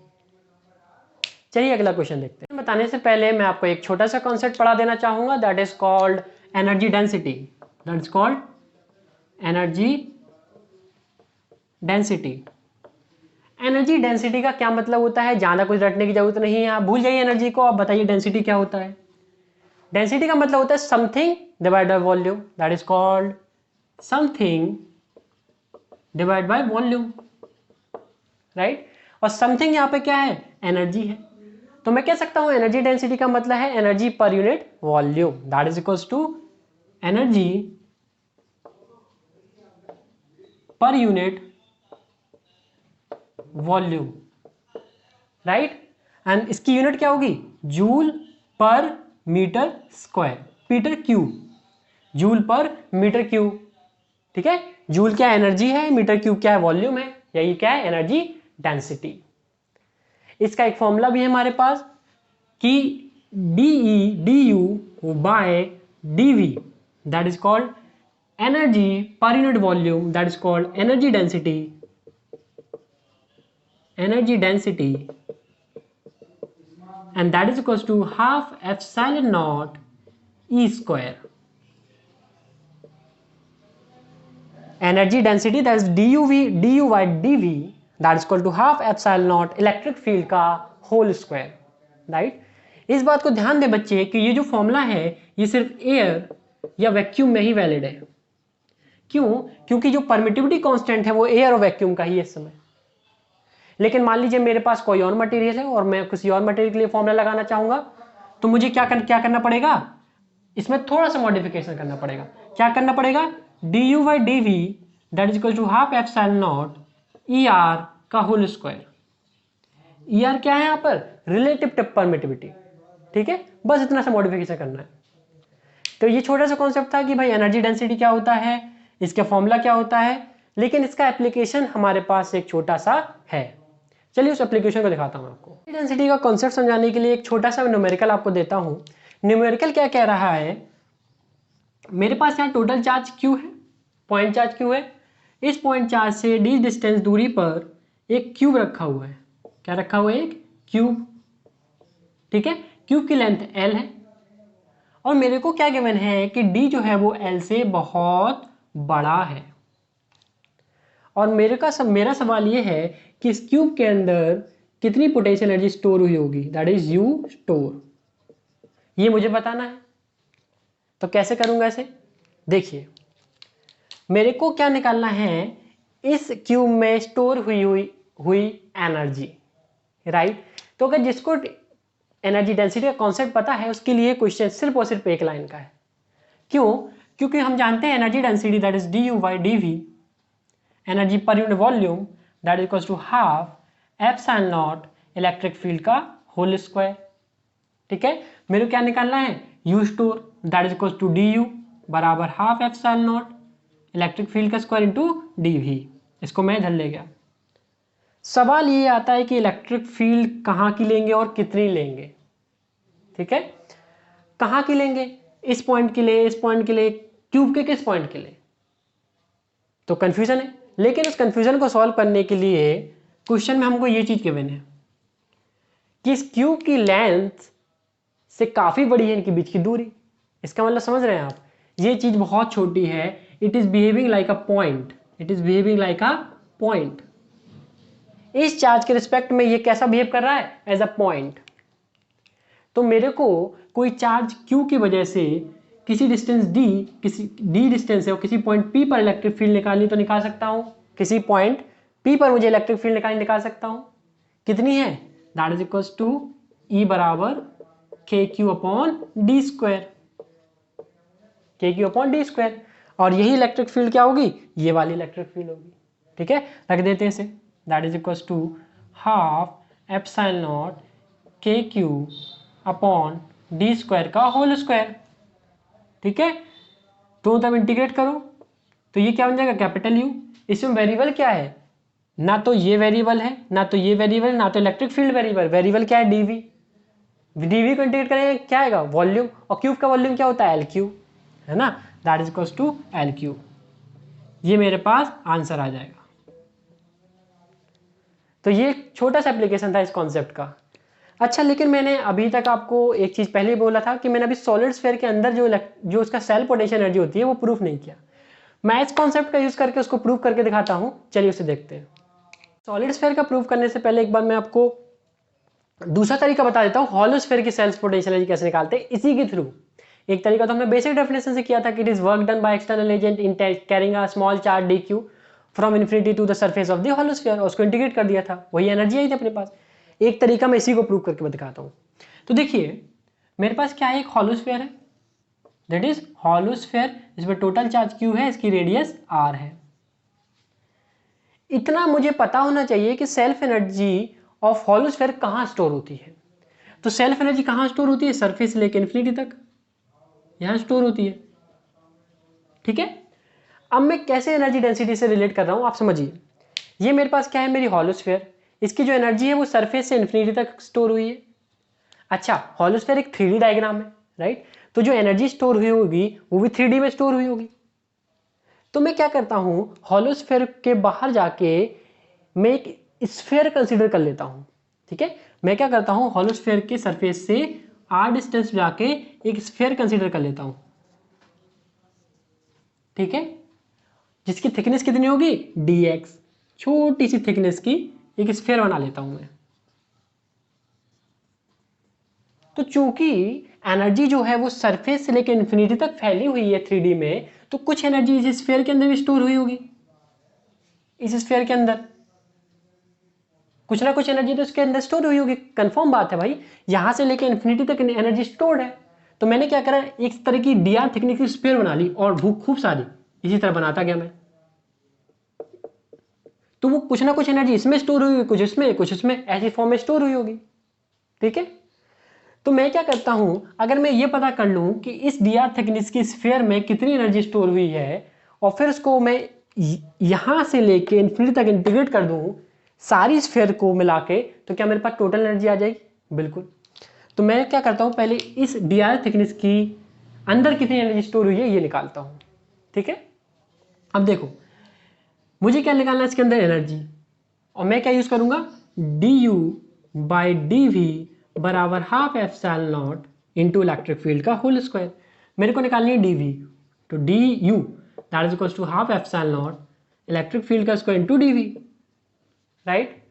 चलिए अगला क्वेश्चन देखते हैं। बताने से पहले मैं आपको एक छोटा सा कॉन्सेप्ट पढ़ा देना चाहूंगा, that is called energy density. That is called energy density. Energy density का क्या मतलब होता है? ज्यादा कुछ रटने की जरूरत नहीं है, आप भूल जाइए एनर्जी को। आप बताइए डेंसिटी क्या होता है? डेंसिटी का मतलब होता है something divide by volume, that is called something divide by volume, right. और समथिंग यहां पे क्या है? एनर्जी है। तो मैं कह सकता हूं एनर्जी डेंसिटी का मतलब है एनर्जी पर unit volume, that is equals to energy पर यूनिट वॉल्यूम, राइट। एंड इसकी यूनिट क्या होगी? Joule per metre square, metre cube, joule per metre cube. ठीक है, जूल क्या एनर्जी है, मीटर क्यूब क्या है? वॉल्यूम है। यही क्या है? Energy density. इसका एक फॉर्मूला भी है हमारे पास, कि dE du by dV that is called energy per unit volume, that is called energy density and that is equals to half epsilon naught E square. Energy density that is du by dV that is equal to half epsilon naught electric field का होल स्क्वायर, राइट। इस बात को ध्यान दें बच्चे कि ये जो फॉर्मूला है ये सिर्फ एयर या वैक्यूम में ही वैलिड है। क्यों? क्योंकि जो परमिटिविटी कांस्टेंट है वो एयर और वैक्यूम का ही है इस समय। लेकिन मान लीजिए मेरे पास कोई और मटेरियल है और मैं किसी और मटेरियल के लिए फॉर्मूला लगाना चाहूंगा तो मुझे क्या करना पड़ेगा, इसमें थोड़ा सा मॉडिफिकेशन करना पड़ेगा। क्या करना पड़ेगा? du by dv that is equal to half epsilon naught ER का होल स्क्वायर। ER क्या है यहाँ पर? रिलेटिव परमिटिविटी, ठीक है। बस इतना सा मॉडिफिकेशन करना है। तो ये छोटा सा कॉन्सेप्ट था कि भाई एनर्जी डेंसिटी क्या होता है, इसका फॉर्मूला क्या होता है, लेकिन इसका एप्लीकेशन हमारे पास एक छोटा सा है। चलिए उस एप्लीकेशन को दिखाता हूं आपको। डेंसिटी का कॉन्सेप्ट समझाने के लिए एक छोटा सा न्यूमेरिकल आपको देता हूं। न्यूमेरिकल क्या कह रहा है, मेरे पास यहाँ टोटल चार्ज Q है, पॉइंट चार्ज Q है। इस पॉइंट चार्ज से डी डिस्टेंस दूरी पर एक क्यूब रखा हुआ है। क्या रखा हुआ है? एक क्यूब, ठीक है। क्यूब की लेंथ L है और मेरे को क्या गिवन है कि D जो है वो L से बहुत बड़ा है। और मेरा सवाल ये है कि इस क्यूब के अंदर कितनी पोटेंशियल एनर्जी स्टोर हुई होगी, दैट इज U स्टोर। ये मुझे बताना है। तो कैसे करूंगा इसे? देखिए, मेरे को क्या निकालना है, इस क्यूब में स्टोर हुई एनर्जी, राइट। तो अगर जिसको एनर्जी डेंसिटी का कॉन्सेप्ट पता है उसके लिए क्वेश्चन सिर्फ और सिर्फ एक लाइन का है। क्यों? क्योंकि हम जानते हैं energy density that is du by dv energy पर unit volume that is equal to half epsilon naught electric field का होल स्क्वायर, ठीक है। मेरे को क्या निकालना है? U store that is equal to du बराबर half epsilon naught electric field का स्क्वायर इंटू dv। इसको मैं इधर ले गया। सवाल ये आता है कि इलेक्ट्रिक फील्ड कहाँ की लेंगे और कितनी लेंगे, ठीक है। कहाँ की लेंगे? इस पॉइंट के लिए, इस पॉइंट के लिए, क्यूब के किस पॉइंट के लिए? तो कंफ्यूजन है। लेकिन उस कंफ्यूजन को सॉल्व करने के लिए क्वेश्चन में हमको ये चीज गिवन है कि इस क्यूब की लेंथ से काफी बड़ी है इनके बीच की दूरी। इसका मतलब समझ रहे हैं आप, ये चीज बहुत छोटी है। It is behaving like a point, it is behaving like a point. इस चार्ज के रिस्पेक्ट में ये कैसा बिहेव कर रहा है? As a point. तो मेरे को कोई चार्ज Q की वजह से किसी डिस्टेंस D, किसी D डिस्टेंस है और किसी पॉइंट P पर इलेक्ट्रिक फील्ड निकालनी तो निकाल सकता हूं। किसी पॉइंट P पर मुझे इलेक्ट्रिक फील्ड निकाल सकता हूं। कितनी है? That is equal to E बराबर KQ upon D square, KQ upon D square. और यही इलेक्ट्रिक फील्ड क्या होगी? ये वाली इलेक्ट्रिक फील्ड होगी, ठीक है। रख देते हैं इसे, that is equal to half epsilon naught KQ upon D square का होल स्क्वायर, ठीक है। तो तब इंटीग्रेट करो तो ये क्या बन जाएगा? Capital U। इसमें वेरिएबल क्या है? ना तो ये वेरिएबल है, ना तो ये वेरिएबल, ना तो इलेक्ट्रिक फील्ड वेरिएबल। वेरिएबल क्या है? dV। dV को इंटीग्रेट करेंगे क्या आएगा? वॉल्यूम। और क्यूब का वॉल्यूम क्या होता है? L3, है ना। That is equal to L3। ये मेरे पास आंसर आ जाएगा। तो ये एक छोटा सा एप्लीकेशन था इस कॉन्सेप्ट का। अच्छा, लेकिन मैंने अभी तक आपको एक चीज पहले बोला था कि मैंने अभी सॉलिड स्फीयर के अंदर जो उसका सेल पोटेंशियल एनर्जी होती है वो प्रूफ नहीं किया। मैं इस कॉन्सेप्ट का यूज करके उसको प्रूव करके दिखाता हूं। चलिए उसे देखते हैं। सॉलिड स्फीयर का प्रूफ करने से पहले एक बार मैं आपको दूसरा तरीका बता देता हूँ, हॉलो स्फीयर की सेल्स पोटेंशियल एनर्जी कैसे निकालते हैं इसी के थ्रू। एक तरीका तो हमने बेसिक डेफिनेशन से किया था कि it is work done by external agent in carrying a small charge dq from infinity to the surface of the hollow sphere, और उसको इंटीग्रेट कर दिया था, वही एनर्जी आई थी अपने पास। एक तरीका मैं इसी को प्रूव करके दिखाता हूँ। तो देखिए मेरे पास क्या है, एक हॉलो स्फीयर है, दैट इज हॉलो स्फीयर, इसमें टोटल चार्ज q है, इसकी रेडियस r है। इतना मुझे पता होना चाहिए कि self energy of hollow sphere कहाँ स्टोर होती है। तो सेल्फ एनर्जी कहाँ स्टोर होती है? सरफेस लेके इन्फिनिटी तक यहां स्टोर होती है, ठीक है। अब मैं कैसे एनर्जी डेंसिटी से रिलेट कर रहा हूं आप समझिए। ये मेरे पास क्या है? मेरी हॉलो स्फीयर, इसकी जो एनर्जी है वो सरफेस से इन्फिनिटी तक स्टोर हुई है। अच्छा, हॉलोस्फीयर एक 3D डायग्राम है, राइट? तो जो एनर्जी स्टोर हुई होगी वो भी 3D में स्टोर हुई होगी। तो मैं क्या करता हूं, हॉलोस्फीयर के बाहर जाके मैं एक स्फीयर कंसीडर कर लेता हूं। ठीक है, मैं क्या करता हूं, हॉलोस्फीयर के सरफेस से r डिस्टेंस जाके एक स्फीयर कंसीडर कर लेता हूं। ठीक है, जिसकी थिकनेस कितनी होगी, dx, छोटी सी थिकनेस की एक स्फीयर बना लेता हूं मैं। तो चूंकि एनर्जी जो है वो सरफेस से लेकर इन्फिनिटी तक फैली हुई है 3D में, तो कुछ एनर्जी इस स्फीयर के अंदर भी स्टोर हुई होगी। इस स्फीयर के अंदर कुछ ना कुछ एनर्जी तो इसके अंदर स्टोर हुई होगी, कंफर्म बात है भाई, यहां से लेकर इन्फिनिटी तक एनर्जी स्टोर्ड है। तो मैंने क्या करा, एक तरह की dr थिकनेस की स्फीयर बना ली और भूख खूब सारी इसी तरह बनाता गया मैं। तो वो कुछ ना कुछ एनर्जी इसमें स्टोर हुई होगी, कुछ इसमें ऐसी फॉर्म में स्टोर हुई होगी। ठीक है, तो मैं क्या करता हूं, अगर मैं ये पता कर लूं कि इस dr थिकनेस की स्फीयर में कितनी एनर्जी स्टोर हुई है और फिर उसको मैं यहां से लेके इन्फिनिटी तक इंटीग्रेट कर दूं सारी स्फीयर को मिला के, तो क्या मेरे पास टोटल एनर्जी आ जाएगी? बिल्कुल। तो मैं क्या करता हूं, पहले इस dr थिकनेस की अंदर कितनी एनर्जी स्टोर हुई है ये निकालता हूं। ठीक है, अब देखो मुझे क्या निकालना है इसके अंदर, एनर्जी, और मैं क्या यूज करूंगा, du बाई dv बराबर half epsilon naught into electric field का होल स्क्वायर। मेरे को निकालनी है dv, तो du that is equals to half epsilon naught electric field का स्क्वायर इंटू dv, राइट?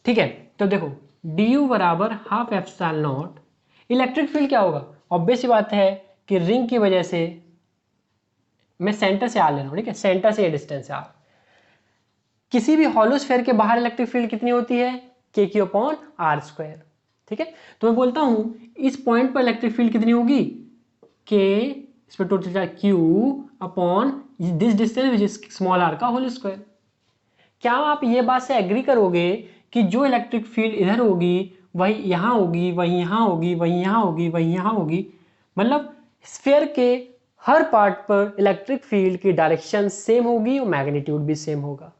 ठीक है, तो देखो du बराबर half epsilon naught, electric field क्या होगा, ऑब्वियस सी बात है कि रिंग की वजह से मैं सेंटर से आ ले रहा हूं। ठीक है, सेंटर से ये डिस्टेंस है r। किसी भी हॉलोस्फीयर के बाहर इलेक्ट्रिक फील्ड कितनी होती है, k Q upon R square. ठीक है, तो मैं बोलता हूं इस पॉइंट पर इलेक्ट्रिक फील्ड कितनी होगी, k, इस पर total q upon this distance which is small r का होल स्क्वायर। क्या आप ये बात से एग्री करोगे कि जो इलेक्ट्रिक फील्ड इधर होगी वही यहां होगी, वही यहां होगी, वही यहां होगी, वही यहां होगी, मतलब स्फीयर के हर पार्ट पर इलेक्ट्रिक फील्ड की डायरेक्शन सेम होगी और मैग्नीट्यूड भी सेम होगा।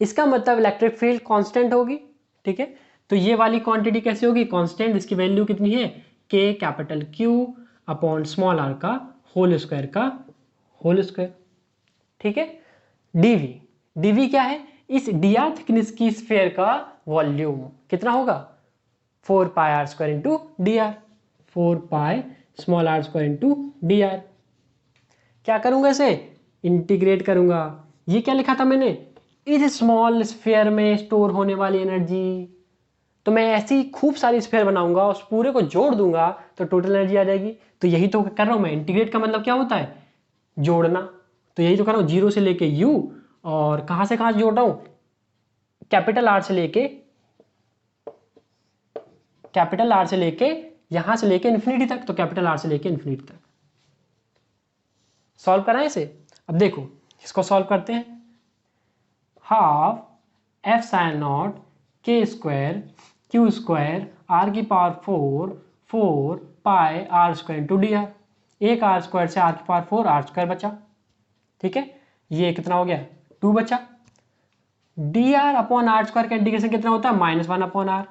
इसका मतलब इलेक्ट्रिक फील्ड कांस्टेंट होगी। ठीक है, तो ये वाली क्वांटिटी कैसे होगी, कांस्टेंट, इसकी वैल्यू कितनी है, k capital Q upon small r का होल स्क्वायर। ठीक है, dv क्या है, इस dr थिकनेस की स्फीयर का वॉल्यूम कितना होगा, 4 पाई r square into dr, 4 pi small r square into dr। क्या करूंगा, इसे इंटीग्रेट करूंगा। ये क्या लिखा था मैंने, इस स्मॉल स्फीयर में स्टोर होने वाली एनर्जी। तो मैं ऐसी खूब सारी स्फीयर बनाऊंगा, उस पूरे को जोड़ दूंगा तो टोटल एनर्जी आ जाएगी। तो यही तो कर रहा हूं मैं, इंटीग्रेट का मतलब क्या होता है, जोड़ना। तो यही तो कर रहा हूं, जीरो से लेके u, और कहां से कहां जोड़ रहा हूं, कैपिटल R से लेके यहां से लेके इन्फिनिटी तक, तो कैपिटल R से लेके इन्फिनिटी तक। सॉल्व कराएं इसे। अब देखो इसको सॉल्व करते हैं, हाफ एफ साइन नॉट के स्क्वायर क्यू स्क्वायर आर की power 4 pi are square into D R. एक आर स्क्वायर से आर की पावर 4 आर स्क्वायर बचा। ठीक है, ये कितना हो गया, 2 बचा। D R upon R square का इंटीग्रेशन कितना होता है, -1 अपॉन आर।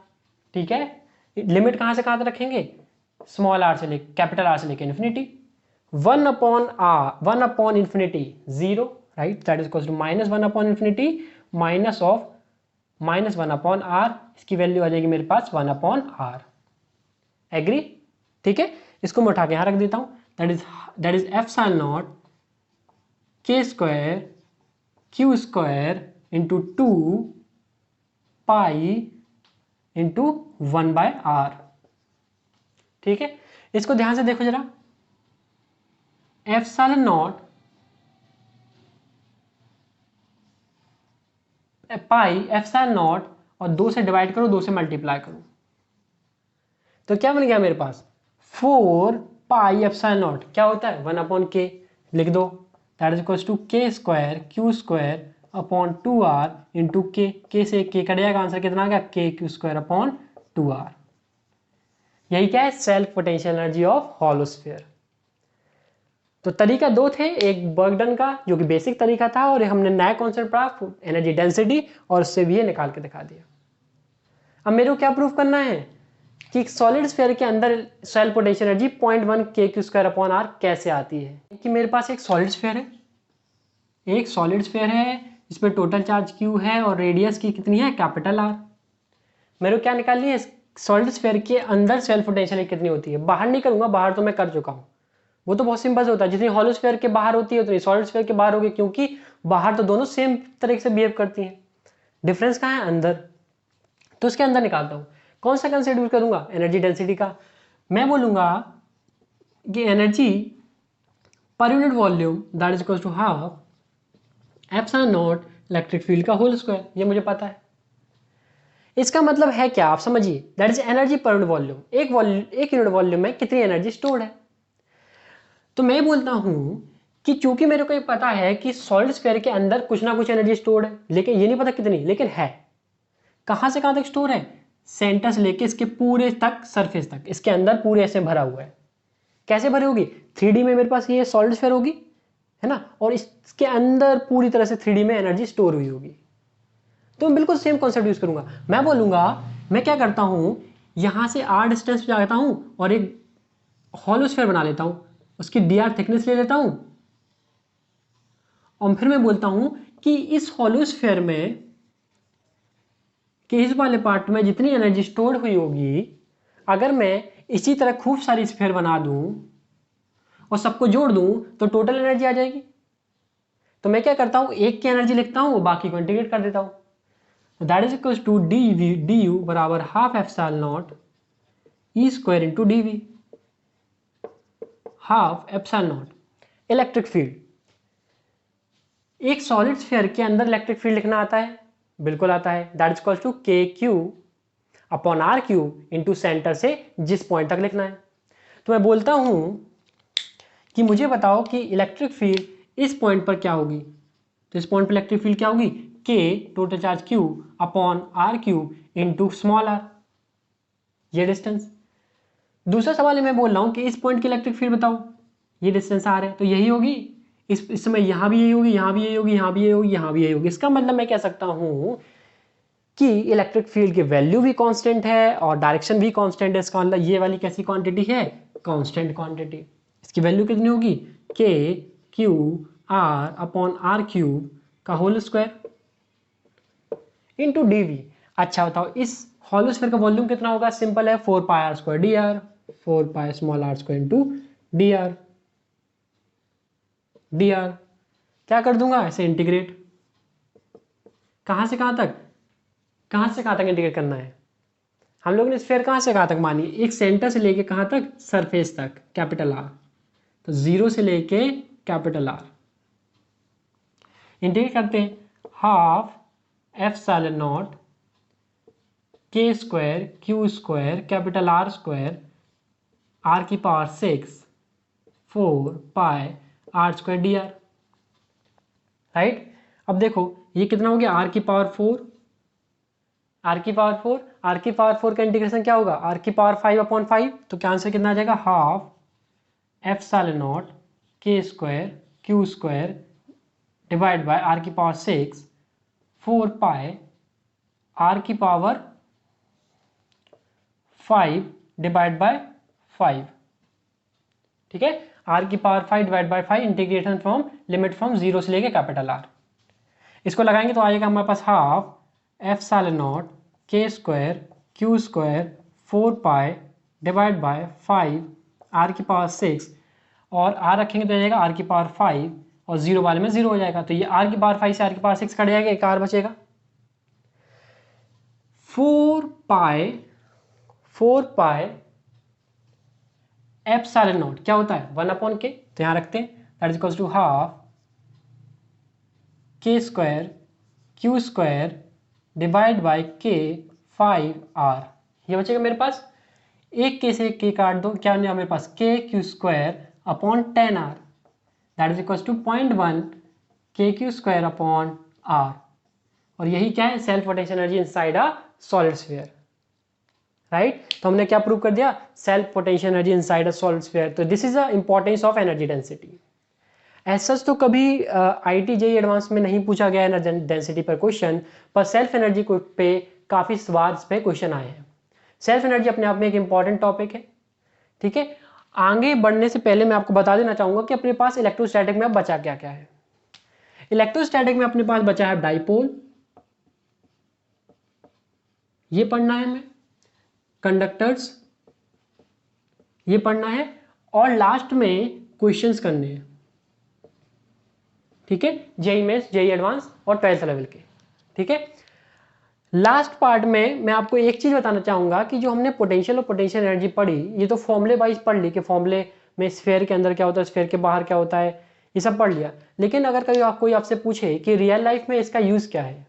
ठीक है, लिमिट कहां से कहां तक रखेंगे, स्मॉल आर से लेके कैपिटल आर से लेके infinity. 1 upon infinity 0, right, that is equals to -1 upon infinity minus of -1 upon R, इसकी वैल्यू आ जाएगी मेरे पास 1 अपॉन आर। एग्री? ठीक है, इसको मैं उठा के यहां रख देता हूं, दैट इज एप्सिलॉन नॉट के square Q square into 2 pi into 1 by R. ठीक है, इसको ध्यान से देखो जरा, epsilon naught pi epsilon naught और 2 से डिवाइड करो, 2 से मल्टीप्लाई करो, तो क्या बन गया मेरे पास, 4 पाई एप्सिलॉन नॉट क्या होता है, 1 अपॉन के, लिख दो, दैट इज इक्वल्स टू के square Q square upon 2r into के से के कट जाएगा, आंसर कितना आ गया, के क्यू स्क्वायर अपॉन 2r। यही क्या है, सेल्फ पोटेंशियल एनर्जी ऑफ हॉलोस्फीयर। तो तरीका दो थे, एक वर्क डन का जो कि बेसिक तरीका था, और हमने नया कॉन्सेप्ट पढ़ा एनर्जी डेंसिटी, और उससे भी ये निकाल के दिखा दिया। अब मेरे को क्या प्रूफ करना है, कि सॉलिड स्फीयर के अंदर सेल्फ पोटेंशियल एनर्जी 0.1 kq² कैसे आती है। कि मेरे पास एक सॉलिड स्फीयर है, एक सॉलिड स्फीयर है इसमें टोटल चार्ज q है और रेडियस की कितनी है कैपिटल R। मेरे को क्या निकालनी है, सॉलिड स्फीयर के अंदर सेल्फ पोटेंशियल कितनी होती है। बाहर नहीं करूंगा, बाहर तो मैं कर चुका हूँ, वो तो बहुत सिंपल होता है, जितनी हॉलो स्फीयर के बाहर होती है उतनी सॉलिड स्फीयर के बाहर होगी, क्योंकि बाहर तो दोनों सेम तरीके से बिहेव करती हैं, डिफरेंस कहाँ है अंदर। तो उसके अंदर निकालता हूँ। कौन सा कंसेप्ट यूज करूंगा, एनर्जी डेंसिटी का। मैं बोलूंगा कि एनर्जी पर unit volume that is equal to half epsilon naught electric field का होल स्क्वायर, ये मुझे पता है। इसका मतलब है क्या, आप समझिए, दैट इज एनर्जी पर यूनिट वॉल्यूम, एक यूनिट वॉल्यूम में कितनी एनर्जी स्टोर्ड है। तो मैं बोलता हूं कि चूंकि मेरे को ये पता है कि सॉलिड स्फीयर के अंदर कुछ ना कुछ एनर्जी स्टोर्ड है, लेकिन ये नहीं पता कितनी, लेकिन है। कहां से कहां तक स्टोर है, सेंटर से लेके इसके पूरे तक सरफेस तक, इसके अंदर पूरे ऐसे भरा हुआ है। कैसे भरी होगी, 3D में मेरे पास ये सॉलिड स्फीयर होगी, है ना, और इसके अंदर पूरी तरह से 3D में एनर्जी स्टोर हुई होगी। तो मैं बिल्कुल सेम कॉन्सेप्ट यूज करूंगा। मैं बोलूंगा, मैं क्या करता हूं, यहां से r डिस्टेंस पे जाता हूं और एक हॉलो स्फीयर बना लेता हूं, उसकी dr थिकनेस ले लेता हूं, और फिर मैं बोलता हूं कि इस हॉलो स्फीयर में कि इस वाले पार्ट में जितनी एनर्जी स्टोर हुई होगी, अगर मैं इसी तरह खूब सारी स्फीयर बना दूं और सबको जोड़ दूं तो टोटल एनर्जी आ जाएगी। तो मैं क्या करता हूं, एक की एनर्जी लिखता हूं, बाकी को इंटीग्रेट कर देता हूं। That is equal to d u बराबर half epsilon naught E square into d V, half epsilon naught electric field. एक सॉलिड स्फीयर के अंदर इलेक्ट्रिक फील्ड लिखना आता है, बिल्कुल आता है। दैट इज इक्वल टू के Q upon R Q into centre से जिस पॉइंट तक लिखना है। तो मैं बोलता हूं कि मुझे बताओ कि इलेक्ट्रिक फील्ड इस पॉइंट पर क्या होगी। तो इस पॉइंट पर इलेक्ट्रिक फील्ड क्या होगी, K total charge Q upon R Q into small R, ये डिस्टेंस। दूसरा सवाल मैं बोल रहा हूं कि इस पॉइंट की इलेक्ट्रिक फील्ड बताओ, ये डिस्टेंस आर है, तो यही होगी। इस समय यहां भी यही होगी, यहां भी यही होगी, यहां भी यही होगी, यहां भी यही होगी। इसका मतलब मैं कह सकता हूं कि इलेक्ट्रिक फील्ड की वैल्यू भी कांस्टेंट है और डायरेक्शन भी कांस्टेंट है। इसका मतलब ये वाली कैसी क्वांटिटी है, कांस्टेंट क्वांटिटी। इसकी वैल्यू कितनी होगी, k q r upon r cube का whole square into d V. अच्छा बताओ, इस होल स्क्वायर का वॉल्यूम कितना होगा, सिंपल है, 4 pi are square d r, 4 pi small r square into D r. D r क्या कर दूंगा, ऐसे इंटीग्रेट, कहां से कहां तक, कहां से कहां तक इंटीग्रेट करना है। हम लोगों ने स्फीयर कहां से कहां तक मानी, एक सेंटर से लेके कहां तक, सरफेस तक, कैपिटल आर। तो 0 से लेके कैपिटल आर इंटीग्रेट करते हैं, हाफ एप्सिलॉन नॉट के square Q square capital r square are की power 6 4 pi are square d r. Right, अब देखो ये कितना हो गया, आर की पावर 4, आर की पावर 4, आर की पावर 4 का इंटीग्रेशन क्या होगा, आर की पावर 5 अपॉन 5। तो क्या आंसर कितना आ जाएगा, हाफ एप्सिलॉन नॉट के square Q square divide by R की पावर 6 4 पाई आर की पावर 5 डिवाइड बाय 5। ठीक है, आर की power 5 divide by 5, integration from limit from 0 से लेके कैपिटल आर। इसको लगाएंगे तो आएगा हमारे पास हाफ एप्सिलॉन नॉट के square Q square 4 pi divide by 5 R की पावर 6, और आर रखेंगे तो आ जाएगा आर की पावर 5 और 0 वाले में 0 हो जाएगा। तो ये आर की पावर 5 से आर की पावर 6 कट जाएगा, एक आर बचेगा। 4 पाई एप्सिलॉन नॉट क्या होता है, 1 अपॉन के, तो यहां रखते हैं, that is equals to half k square Q square divide by के 5 आर। ये बचेगा मेरे पास, एक के से के काट दो, क्या नहीं मेरे पास, K Q square upon 10 R, that is equals to 0.1 K Q square upon are. और यही क्या है, self potential energy inside a solid sphere. Right, तो हमने क्या प्रूव कर दिया, self potential energy inside a solid sphere. तो this is the importance of energy density. ऐसा तो कभी IIT-JEE एडवांस में नहीं पूछा गया एनर्जी डेंसिटी पर क्वेश्चन, पर सेल्फ एनर्जी पे काफी बार इस पे क्वेश्चन आए हैं। सेल्फ एनर्जी अपने आप में एक इंपॉर्टेंट टॉपिक है, ठीक है। आगे बढ़ने से पहले मैं आपको बता देना चाहूंगा कि अपने पास इलेक्ट्रोस्टैटिक में अब बचा क्या क्या है। इलेक्ट्रोस्टैटिक में अपने पास बचा है डाइपोल, ये पढ़ना है हमें, कंडक्टर्स ये पढ़ना है, और लास्ट में क्वेश्चंस करने हैं, ठीक है, जेईई मेंस, जेईई एडवांस और 12th लेवल के, ठीक है। लास्ट पार्ट में मैं आपको एक चीज बताना चाहूंगा कि जो हमने पोटेंशियल और पोटेंशियल एनर्जी पढ़ी, ये तो फॉर्मूले वाइज पढ़ ली कि फॉर्मूले में स्फीयर के अंदर क्या होता है, स्फीयर के बाहर क्या होता है, ये सब पढ़ लिया। लेकिन अगर कोई आपसे पूछे कि रियल लाइफ में इसका यूज क्या है,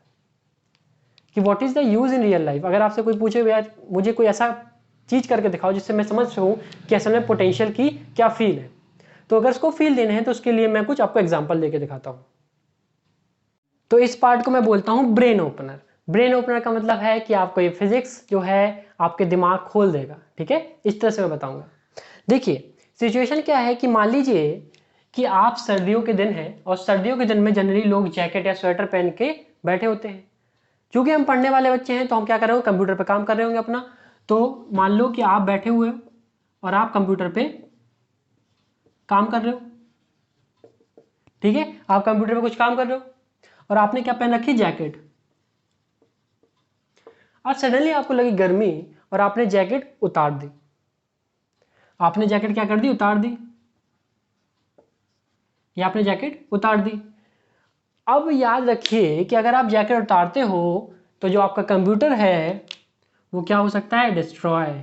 कि what is the use in real life, अगर आपसे कोई पूछे यार मुझे कोई ऐसा चीज करके दिखाओ जिससे मैं समझ सकूं कि असल में पोटेंशियल की क्या फील है, तो अगर उसको फील देने हैं तो उसके लिए मैं कुछ आपको एग्जांपल देके दिखाता हूं। तो इस पार्ट को मैं बोलता हूं ब्रेन ओपनर। ब्रेन ओपनर का मतलब है कि आपको ये फिजिक्स जो है आपके दिमाग खोल देगा, ठीक है, इस तरह से मैं बताऊंगा। देखिए सिचुएशन क्या है कि मान लीजिए कि आप सर्दियों के दिन है, और सर्दियों के दिन में जनरली लोग जैकेट या स्वेटर पहन के बैठे होते हैं। क्योंकि हम पढ़ने वाले बच्चे हैं तो हम क्या कर रहे हो, कंप्यूटर पे काम कर रहे होंगे अपना। तो मान लो कि आप बैठे हुए हो और आप कंप्यूटर पे काम कर रहे हो, ठीक है, आप कंप्यूटर पे कुछ काम कर रहे हो और आपने क्या पहन रखी, जैकेट। और सडनली आपको लगी गर्मी और आपने जैकेट उतार दी, आपने जैकेट क्या कर दी, उतार दी, या आपने जैकेट उतार दी। अब याद रखिए कि अगर आप जैकेट उतारते हो तो जो आपका कंप्यूटर है वो क्या हो सकता है, डिस्ट्रॉय,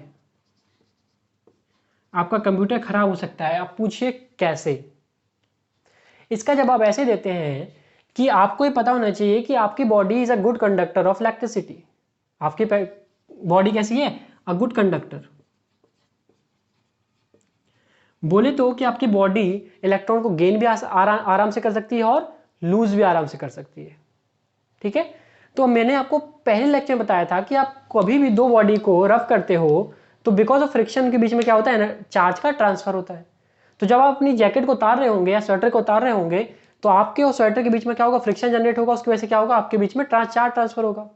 आपका कंप्यूटर खराब हो सकता है। आप पूछिए कैसे। इसका जवाब ऐसे देते हैं कि आपको ये पता होना चाहिए कि आपकी body is a good conductor of electricity. आपकी बॉडी कैसी है, अ गुड कंडक्टर। बोले तो कि आपकी बॉडी इलेक्ट्रॉन को गेन भी आराम से कर सकती है और लूज भी आराम से कर सकती है, ठीक है। तो मैंने आपको पहले लेक्चर में बताया था कि आप कभी भी दो बॉडी को रफ करते हो तो बिकॉज ऑफ फ्रिक्शन के बीच में क्या होता है, चार्ज का ट्रांसफर होता है। तो जब आप अपनी जैकेट को उतार रहे होंगे या स्वेटर को उतार रहे होंगे तो आपके और स्वेटर के बीच में क्या होगा, फ्रिक्शन जनरेट होगा, उसकी वजह से क्या होगा, आपके बीच में चार्ज ट्रांसफर होगा।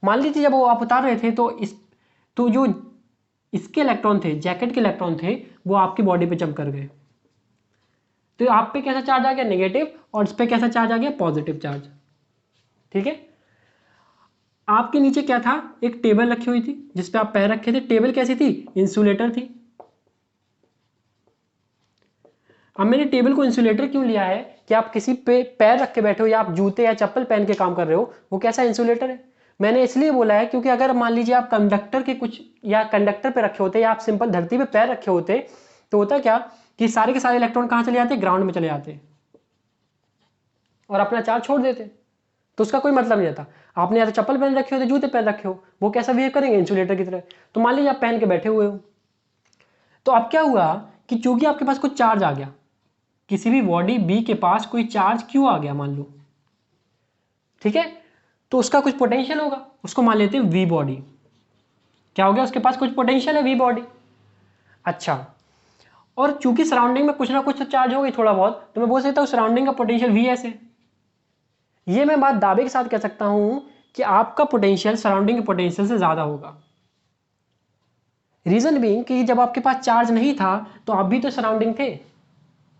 मान लीजिए जब वो आप उतार रहे थे तो जो इसके इलेक्ट्रॉन थे, जैकेट के इलेक्ट्रॉन थे, वो आपकी बॉडी पे जंप कर गए। तो आप पे कैसा चार्ज आ गया, नेगेटिव, और इस पे कैसा चार्ज आ गया, पॉजिटिव चार्ज, ठीक है। आपके नीचे क्या था, एक टेबल रखी हुई थी जिसपे आप पैर रखे थे। टेबल कैसी थी, इंसुलेटर थी। अब मैंने टेबल को इंसुलेटर क्यों लिया है कि आप किसी पे पैर रख के बैठे हो या आप जूते या चप्पल पहन के काम कर रहे हो, वो कैसा इंसुलेटर है। मैंने इसलिए बोला है क्योंकि अगर मान लीजिए आप कंडक्टर के कुछ या कंडक्टर पे रखे होते या आप सिंपल धरती पे पैर रखे होते तो होता क्या कि सारे के सारे इलेक्ट्रॉन कहां चले जाते, ग्राउंड में चले जाते और अपना चार्ज छोड़ देते, तो उसका कोई मतलब नहीं रहता। आपने या तो चप्पल पहन रखे हो, जूते पहन रखे हो, वो कैसा बिहेव करेंगे, इंसुलेटर की तरह। तो मान लीजिए आप पहन के बैठे हुए हो, तो अब क्या हुआ कि चूंकि आपके पास कुछ चार्ज आ गया, किसी भी बॉडी बी के पास कोई चार्ज क्यों आ गया मान लो, ठीक है, तो उसका कुछ पोटेंशियल होगा, उसको मान लेते हैं वी बॉडी। क्या हो गया, उसके पास कुछ पोटेंशियल है, वी बॉडी। अच्छा, और चूंकि सराउंडिंग में कुछ ना कुछ तो चार्ज होगी थोड़ा बहुत, तो मैं बोल सकता हूं सराउंडिंग का पोटेंशियल वी ऐसे। ये मैं बात दावे के साथ कह सकता हूं कि आपका पोटेंशियल सराउंडिंग के पोटेंशियल से ज्यादा होगा। रीजन बीइंग कि जब आपके पास चार्ज नहीं था तो आप भी तो सराउंडिंग थे,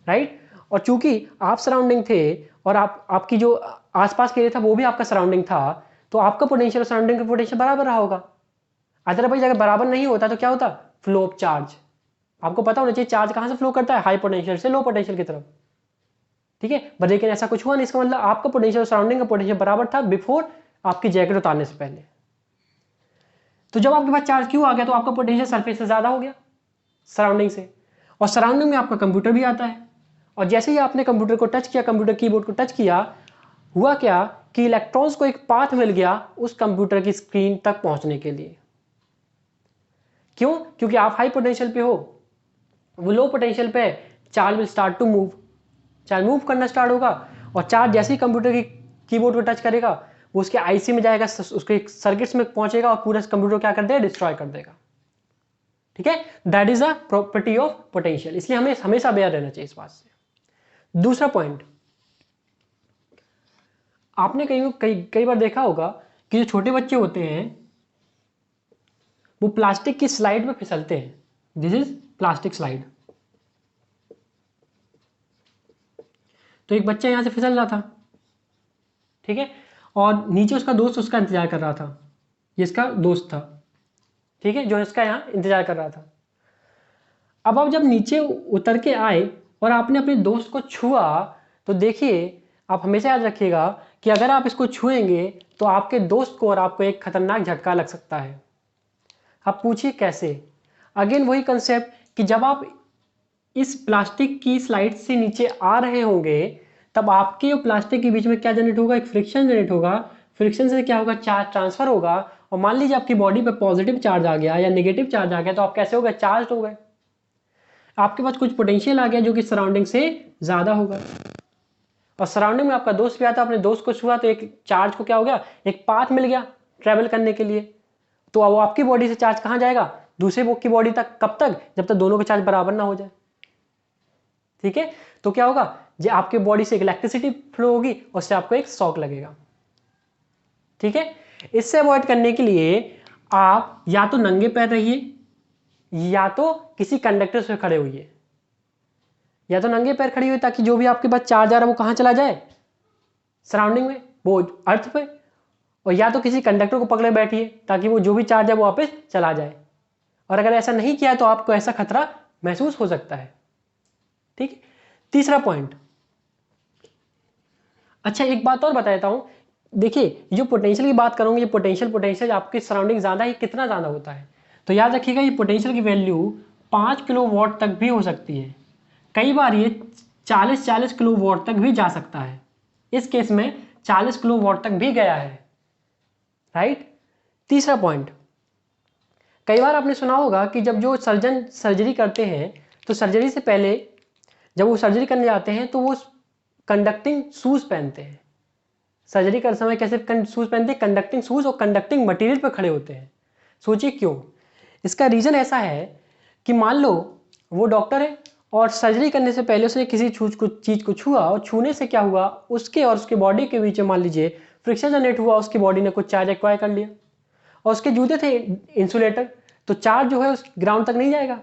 राइट। और चूंकि आप सराउंडिंग थे और आपकी जो आसपास के एरिया था वो भी आपका सराउंडिंग था, तो आपका पोटेंशियल सराउंडिंग का पोटेंशियल बराबर रहा होगा। अदरवाइज अगर बराबर नहीं होता तो क्या होता, फ्लो ऑफ चार्ज। आपको पता होना चाहिए चार्ज कहां से फ्लो करता है, हाई पोटेंशियल से लो पोटेंशियल की तरफ, ठीक है। पर लेकिन ऐसा कुछ हुआ नहीं, इसका मतलब आपका पोटेंशियल सराउंडिंग का पोटेंशियल बराबर था बिफोर आपकी जैकेट उतारने से पहले। तो जब आपके पास चार्ज क्यों आ गया तो आपका पोटेंशियल सरफेस से ज्यादा हो गया सराउंडिंग से, और सराउंडिंग में आपका कंप्यूटर भी आता है। और जैसे ही आपने कंप्यूटर को टच किया, कंप्यूटर कीबोर्ड को टच किया, हुआ क्या कि इलेक्ट्रॉन्स को एक पाथ मिल गया उस कंप्यूटर की स्क्रीन तक पहुंचने के लिए। क्यों, क्योंकि आप हाई पोटेंशियल पे हो, वो लो पोटेंशियल पे, charge will start to move, charge move करना स्टार्ट होगा, और चार्ज जैसे ही कंप्यूटर की कीबोर्ड को टच करेगा वो उसके आईसी में जाएगा, उसके सर्किट्स में पहुंचेगा और पूरा कंप्यूटर क्या कर देगा, डिस्ट्रॉय कर देगा, ठीक है। That is a property of potential, इसलिए हमें हमेशा अवेयर रहना चाहिए इस बात से। दूसरा पॉइंट, आपने कई बार देखा होगा कि जो छोटे बच्चे होते हैं वो प्लास्टिक की स्लाइड में फिसलते हैं। This is plastic slide. तो एक बच्चा यहां से फिसल रहा था, ठीक है, और नीचे उसका दोस्त उसका इंतजार कर रहा था। ये इसका दोस्त था, ठीक है, जो इसका यहाँ इंतजार कर रहा था। अब आप जब नीचे उतर के आए और आपने अपने दोस्त को छुआ, तो देखिए, आप हमेशा याद रखिएगा कि अगर आप इसको छुएंगे तो आपके दोस्त को और आपको एक खतरनाक झटका लग सकता है। आप पूछिए कैसे? अगेन वही कंसेप्ट कि जब आप इस प्लास्टिक की स्लाइड से नीचे आ रहे होंगे, तब आपके और प्लास्टिक के बीच में क्या जनरेट होगा? एक फ्रिक्शन जनरेट होगा। फ्रिक्शन से क्या होगा? चार्ज ट्रांसफर होगा। और मान लीजिए आपकी बॉडी पे पॉजिटिव चार्ज आ गया या नेगेटिव चार्ज आ गया, तो आप कैसे हो गए? चार्ज हो गए। आपके पास कुछ पोटेंशियल आ गया जो कि सराउंडिंग से ज्यादा होगा, और सराउंडिंग में आपका दोस्त भी आता, अपने दोस्त को छुआ तो एक चार्ज को क्या हो गया? एक पाथ मिल गया ट्रेवल करने के लिए। तो वो आपकी बॉडी से चार्ज कहाँ जाएगा? दूसरे बुक की बॉडी तक। कब तक? जब तक दोनों के चार्ज बराबर ना हो जाए, ठीक है। तो क्या होगा? जो आपके बॉडी से इलेक्ट्रिसिटी फ्लो होगी, उससे आपको एक शॉक लगेगा, ठीक है। इससे अवॉइड करने के लिए आप या तो नंगे पैर रहिए या तो किसी कंडक्टर से खड़े होइए। या तो नंगे पैर खड़ी हुई ताकि जो भी आपके पास चार्ज आ रहा है वो कहाँ चला जाए? सराउंडिंग में, वो अर्थ पे। और या तो किसी कंडक्टर को पकड़े बैठिए ताकि वो जो भी चार्ज है वो वापस चला जाए। और अगर ऐसा नहीं किया तो आपको ऐसा खतरा महसूस हो सकता है, ठीक है। तीसरा पॉइंट, अच्छा एक बात और बता देता हूं। देखिए, जो पोटेंशियल की बात करूंगी, ये पोटेंशियल आपके सराउंडिंग ज्यादा ही कितना ज्यादा होता है, तो याद रखिएगा ये पोटेंशियल की वैल्यू 5 किलोवाट तक भी हो सकती है। कई बार ये 40 किलोवाट तक भी जा सकता है। इस केस में 40 किलोवाट तक भी गया है, राइट। तीसरा पॉइंट, कई बार आपने सुना होगा कि जब जो सर्जन सर्जरी करते हैं, तो सर्जरी से पहले जब वो सर्जरी करने जाते हैं तो वो कंडक्टिंग शूज पहनते हैं। सर्जरी कर समय कैसे शूज पहनते हैं? कंडक्टिंग शूज, और कंडक्टिंग मटेरियल पर खड़े होते हैं। सोचिए क्यों? इसका रीजन ऐसा है कि मान लो वो डॉक्टर है और सर्जरी करने से पहले उसने किसी चीज को छुआ, और छूने से क्या हुआ? उसके और उसके बॉडी के बीच में मान लीजिए फ्रिक्शन जनरेट हुआ, उसकी बॉडी ने कुछ चार्ज एक्वायर कर लिया, और उसके जूते थे इंसुलेटर, तो चार्ज जो है उस ग्राउंड तक नहीं जाएगा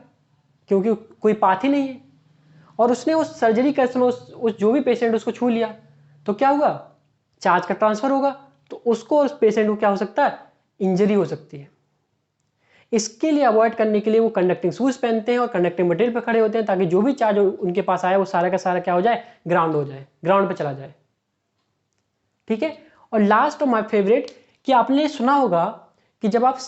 क्योंकि कोई पाथ ही नहीं है। और उसने उस सर्जरी करते समय उस जो भी पेशेंट उसको छू लिया, तो क्या हुआ? चार्ज का ट्रांसफर होगा, तो उसको उस पेशेंट को क्या हो सकता है? इंजरी हो सकती है। इसके लिए अवॉइड करने के लिए वो कंडक्टिंग शूज पहनते हैं और कंडक्टिंग मटेरियल पर खड़े होते हैं ताकि जो भी चार्ज उनके पास आए वो सारा का सारा क्या हो जाए? ग्राउंड हो जाए, ग्राउंड पे चला जाए, ठीक है। और लास्ट और माय फेवरेट, कि आपने सुना होगा कि जब आप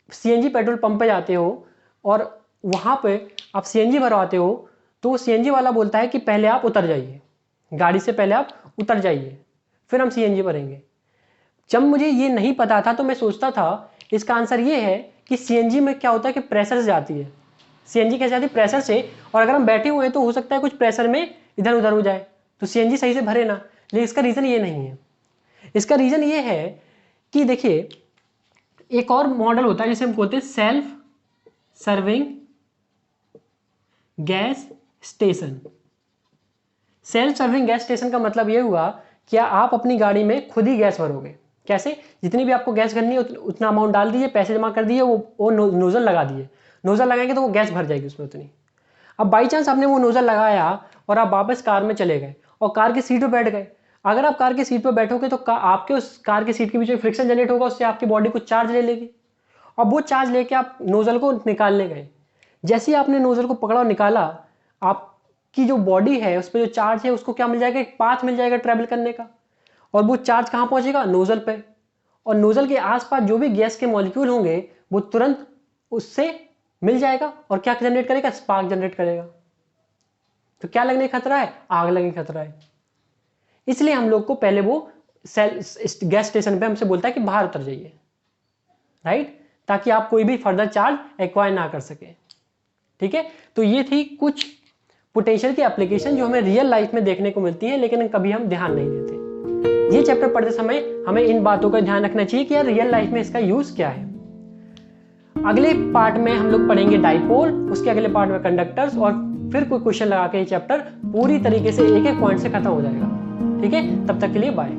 सीएनजी पेट्रोल पंप पे जाते हो और वहां पे आप सीएनजी भरवाते हो, तो सीएनजी वाला बोलता है कि पहले आप उतर जाइए, गाड़ी से पहले आप उतर जाइए, फिर हम सीएनजी भरेंगे। जब मुझे ये नहीं पता था तो मैं सोचता था इसका आंसर ये है कि सीएनजी में क्या होता है कि प्रेशर से जाती है। सीएनजी कैसे जाती है? प्रेशर से। और अगर हम बैठे हुए हैं तो हो सकता है कुछ प्रेशर में इधर उधर हो जाए, तो सीएनजी सही से भरे ना। लेकिन इसका रीजन ये नहीं है। इसका रीजन ये है कि देखिए, एक और मॉडल होता है जिसे हम बोलते हैं self serving gas station. Self serving gas station का मतलब यह हुआ कि आप अपनी गाड़ी में खुद ही गैस भरोगे। कैसे? जितनी भी आपको गैस भरनी है उतना अमाउंट डाल दीजिए, पैसे जमा कर दिए, वो नोजल लगा दिए। नोजल लगाएंगे तो वो गैस भर जाएगी उसमें उतनी। अब बाई चांस आपने वो नोजल लगाया और आप वापस कार में चले गए और कार की सीट पर बैठ गए। अगर आप कार की सीट पर बैठोगे तो आपके उस कार की सीट के बीच में फ्रिक्शन जनरेट होगा, उससे आपकी बॉडी कुछ चार्ज ले लेगी, और वो चार्ज लेके आप नोजल को निकालने गए। जैसे ही आपने नोजल को पकड़ा और निकाला, आपकी जो बॉडी है उस पर जो चार्ज है उसको क्या मिल जाएगा? एक पाथ मिल जाएगा ट्रेवल करने का, और वो चार्ज कहाँ पहुंचेगा? नोजल पे। और नोजल के आसपास जो भी गैस के मॉलिक्यूल होंगे वो तुरंत उससे मिल जाएगा और क्या जनरेट करेगा? स्पार्क जनरेट करेगा। तो क्या लगने का खतरा है? आग लगने का खतरा है। इसलिए हम लोग को पहले वो गैस स्टेशन पे हमसे बोलता है कि बाहर उतर जाइए, राइट, ताकि आप कोई भी फर्दर चार्ज एक्वायर ना कर सके, ठीक है। तो ये थी कुछ पोटेंशियल की एप्लीकेशन जो हमें रियल लाइफ में देखने को मिलती है, लेकिन कभी हम ध्यान नहीं देते। ये चैप्टर पढ़ते समय हमें इन बातों का ध्यान रखना चाहिए कि यार रियल लाइफ में इसका यूज क्या है। अगले पार्ट में हम लोग पढ़ेंगे डाइपोल, उसके अगले पार्ट में कंडक्टर्स, और फिर कोई क्वेश्चन लगा के ये चैप्टर पूरी तरीके से एक एक पॉइंट से खत्म हो जाएगा, ठीक है। तब तक के लिए बाय।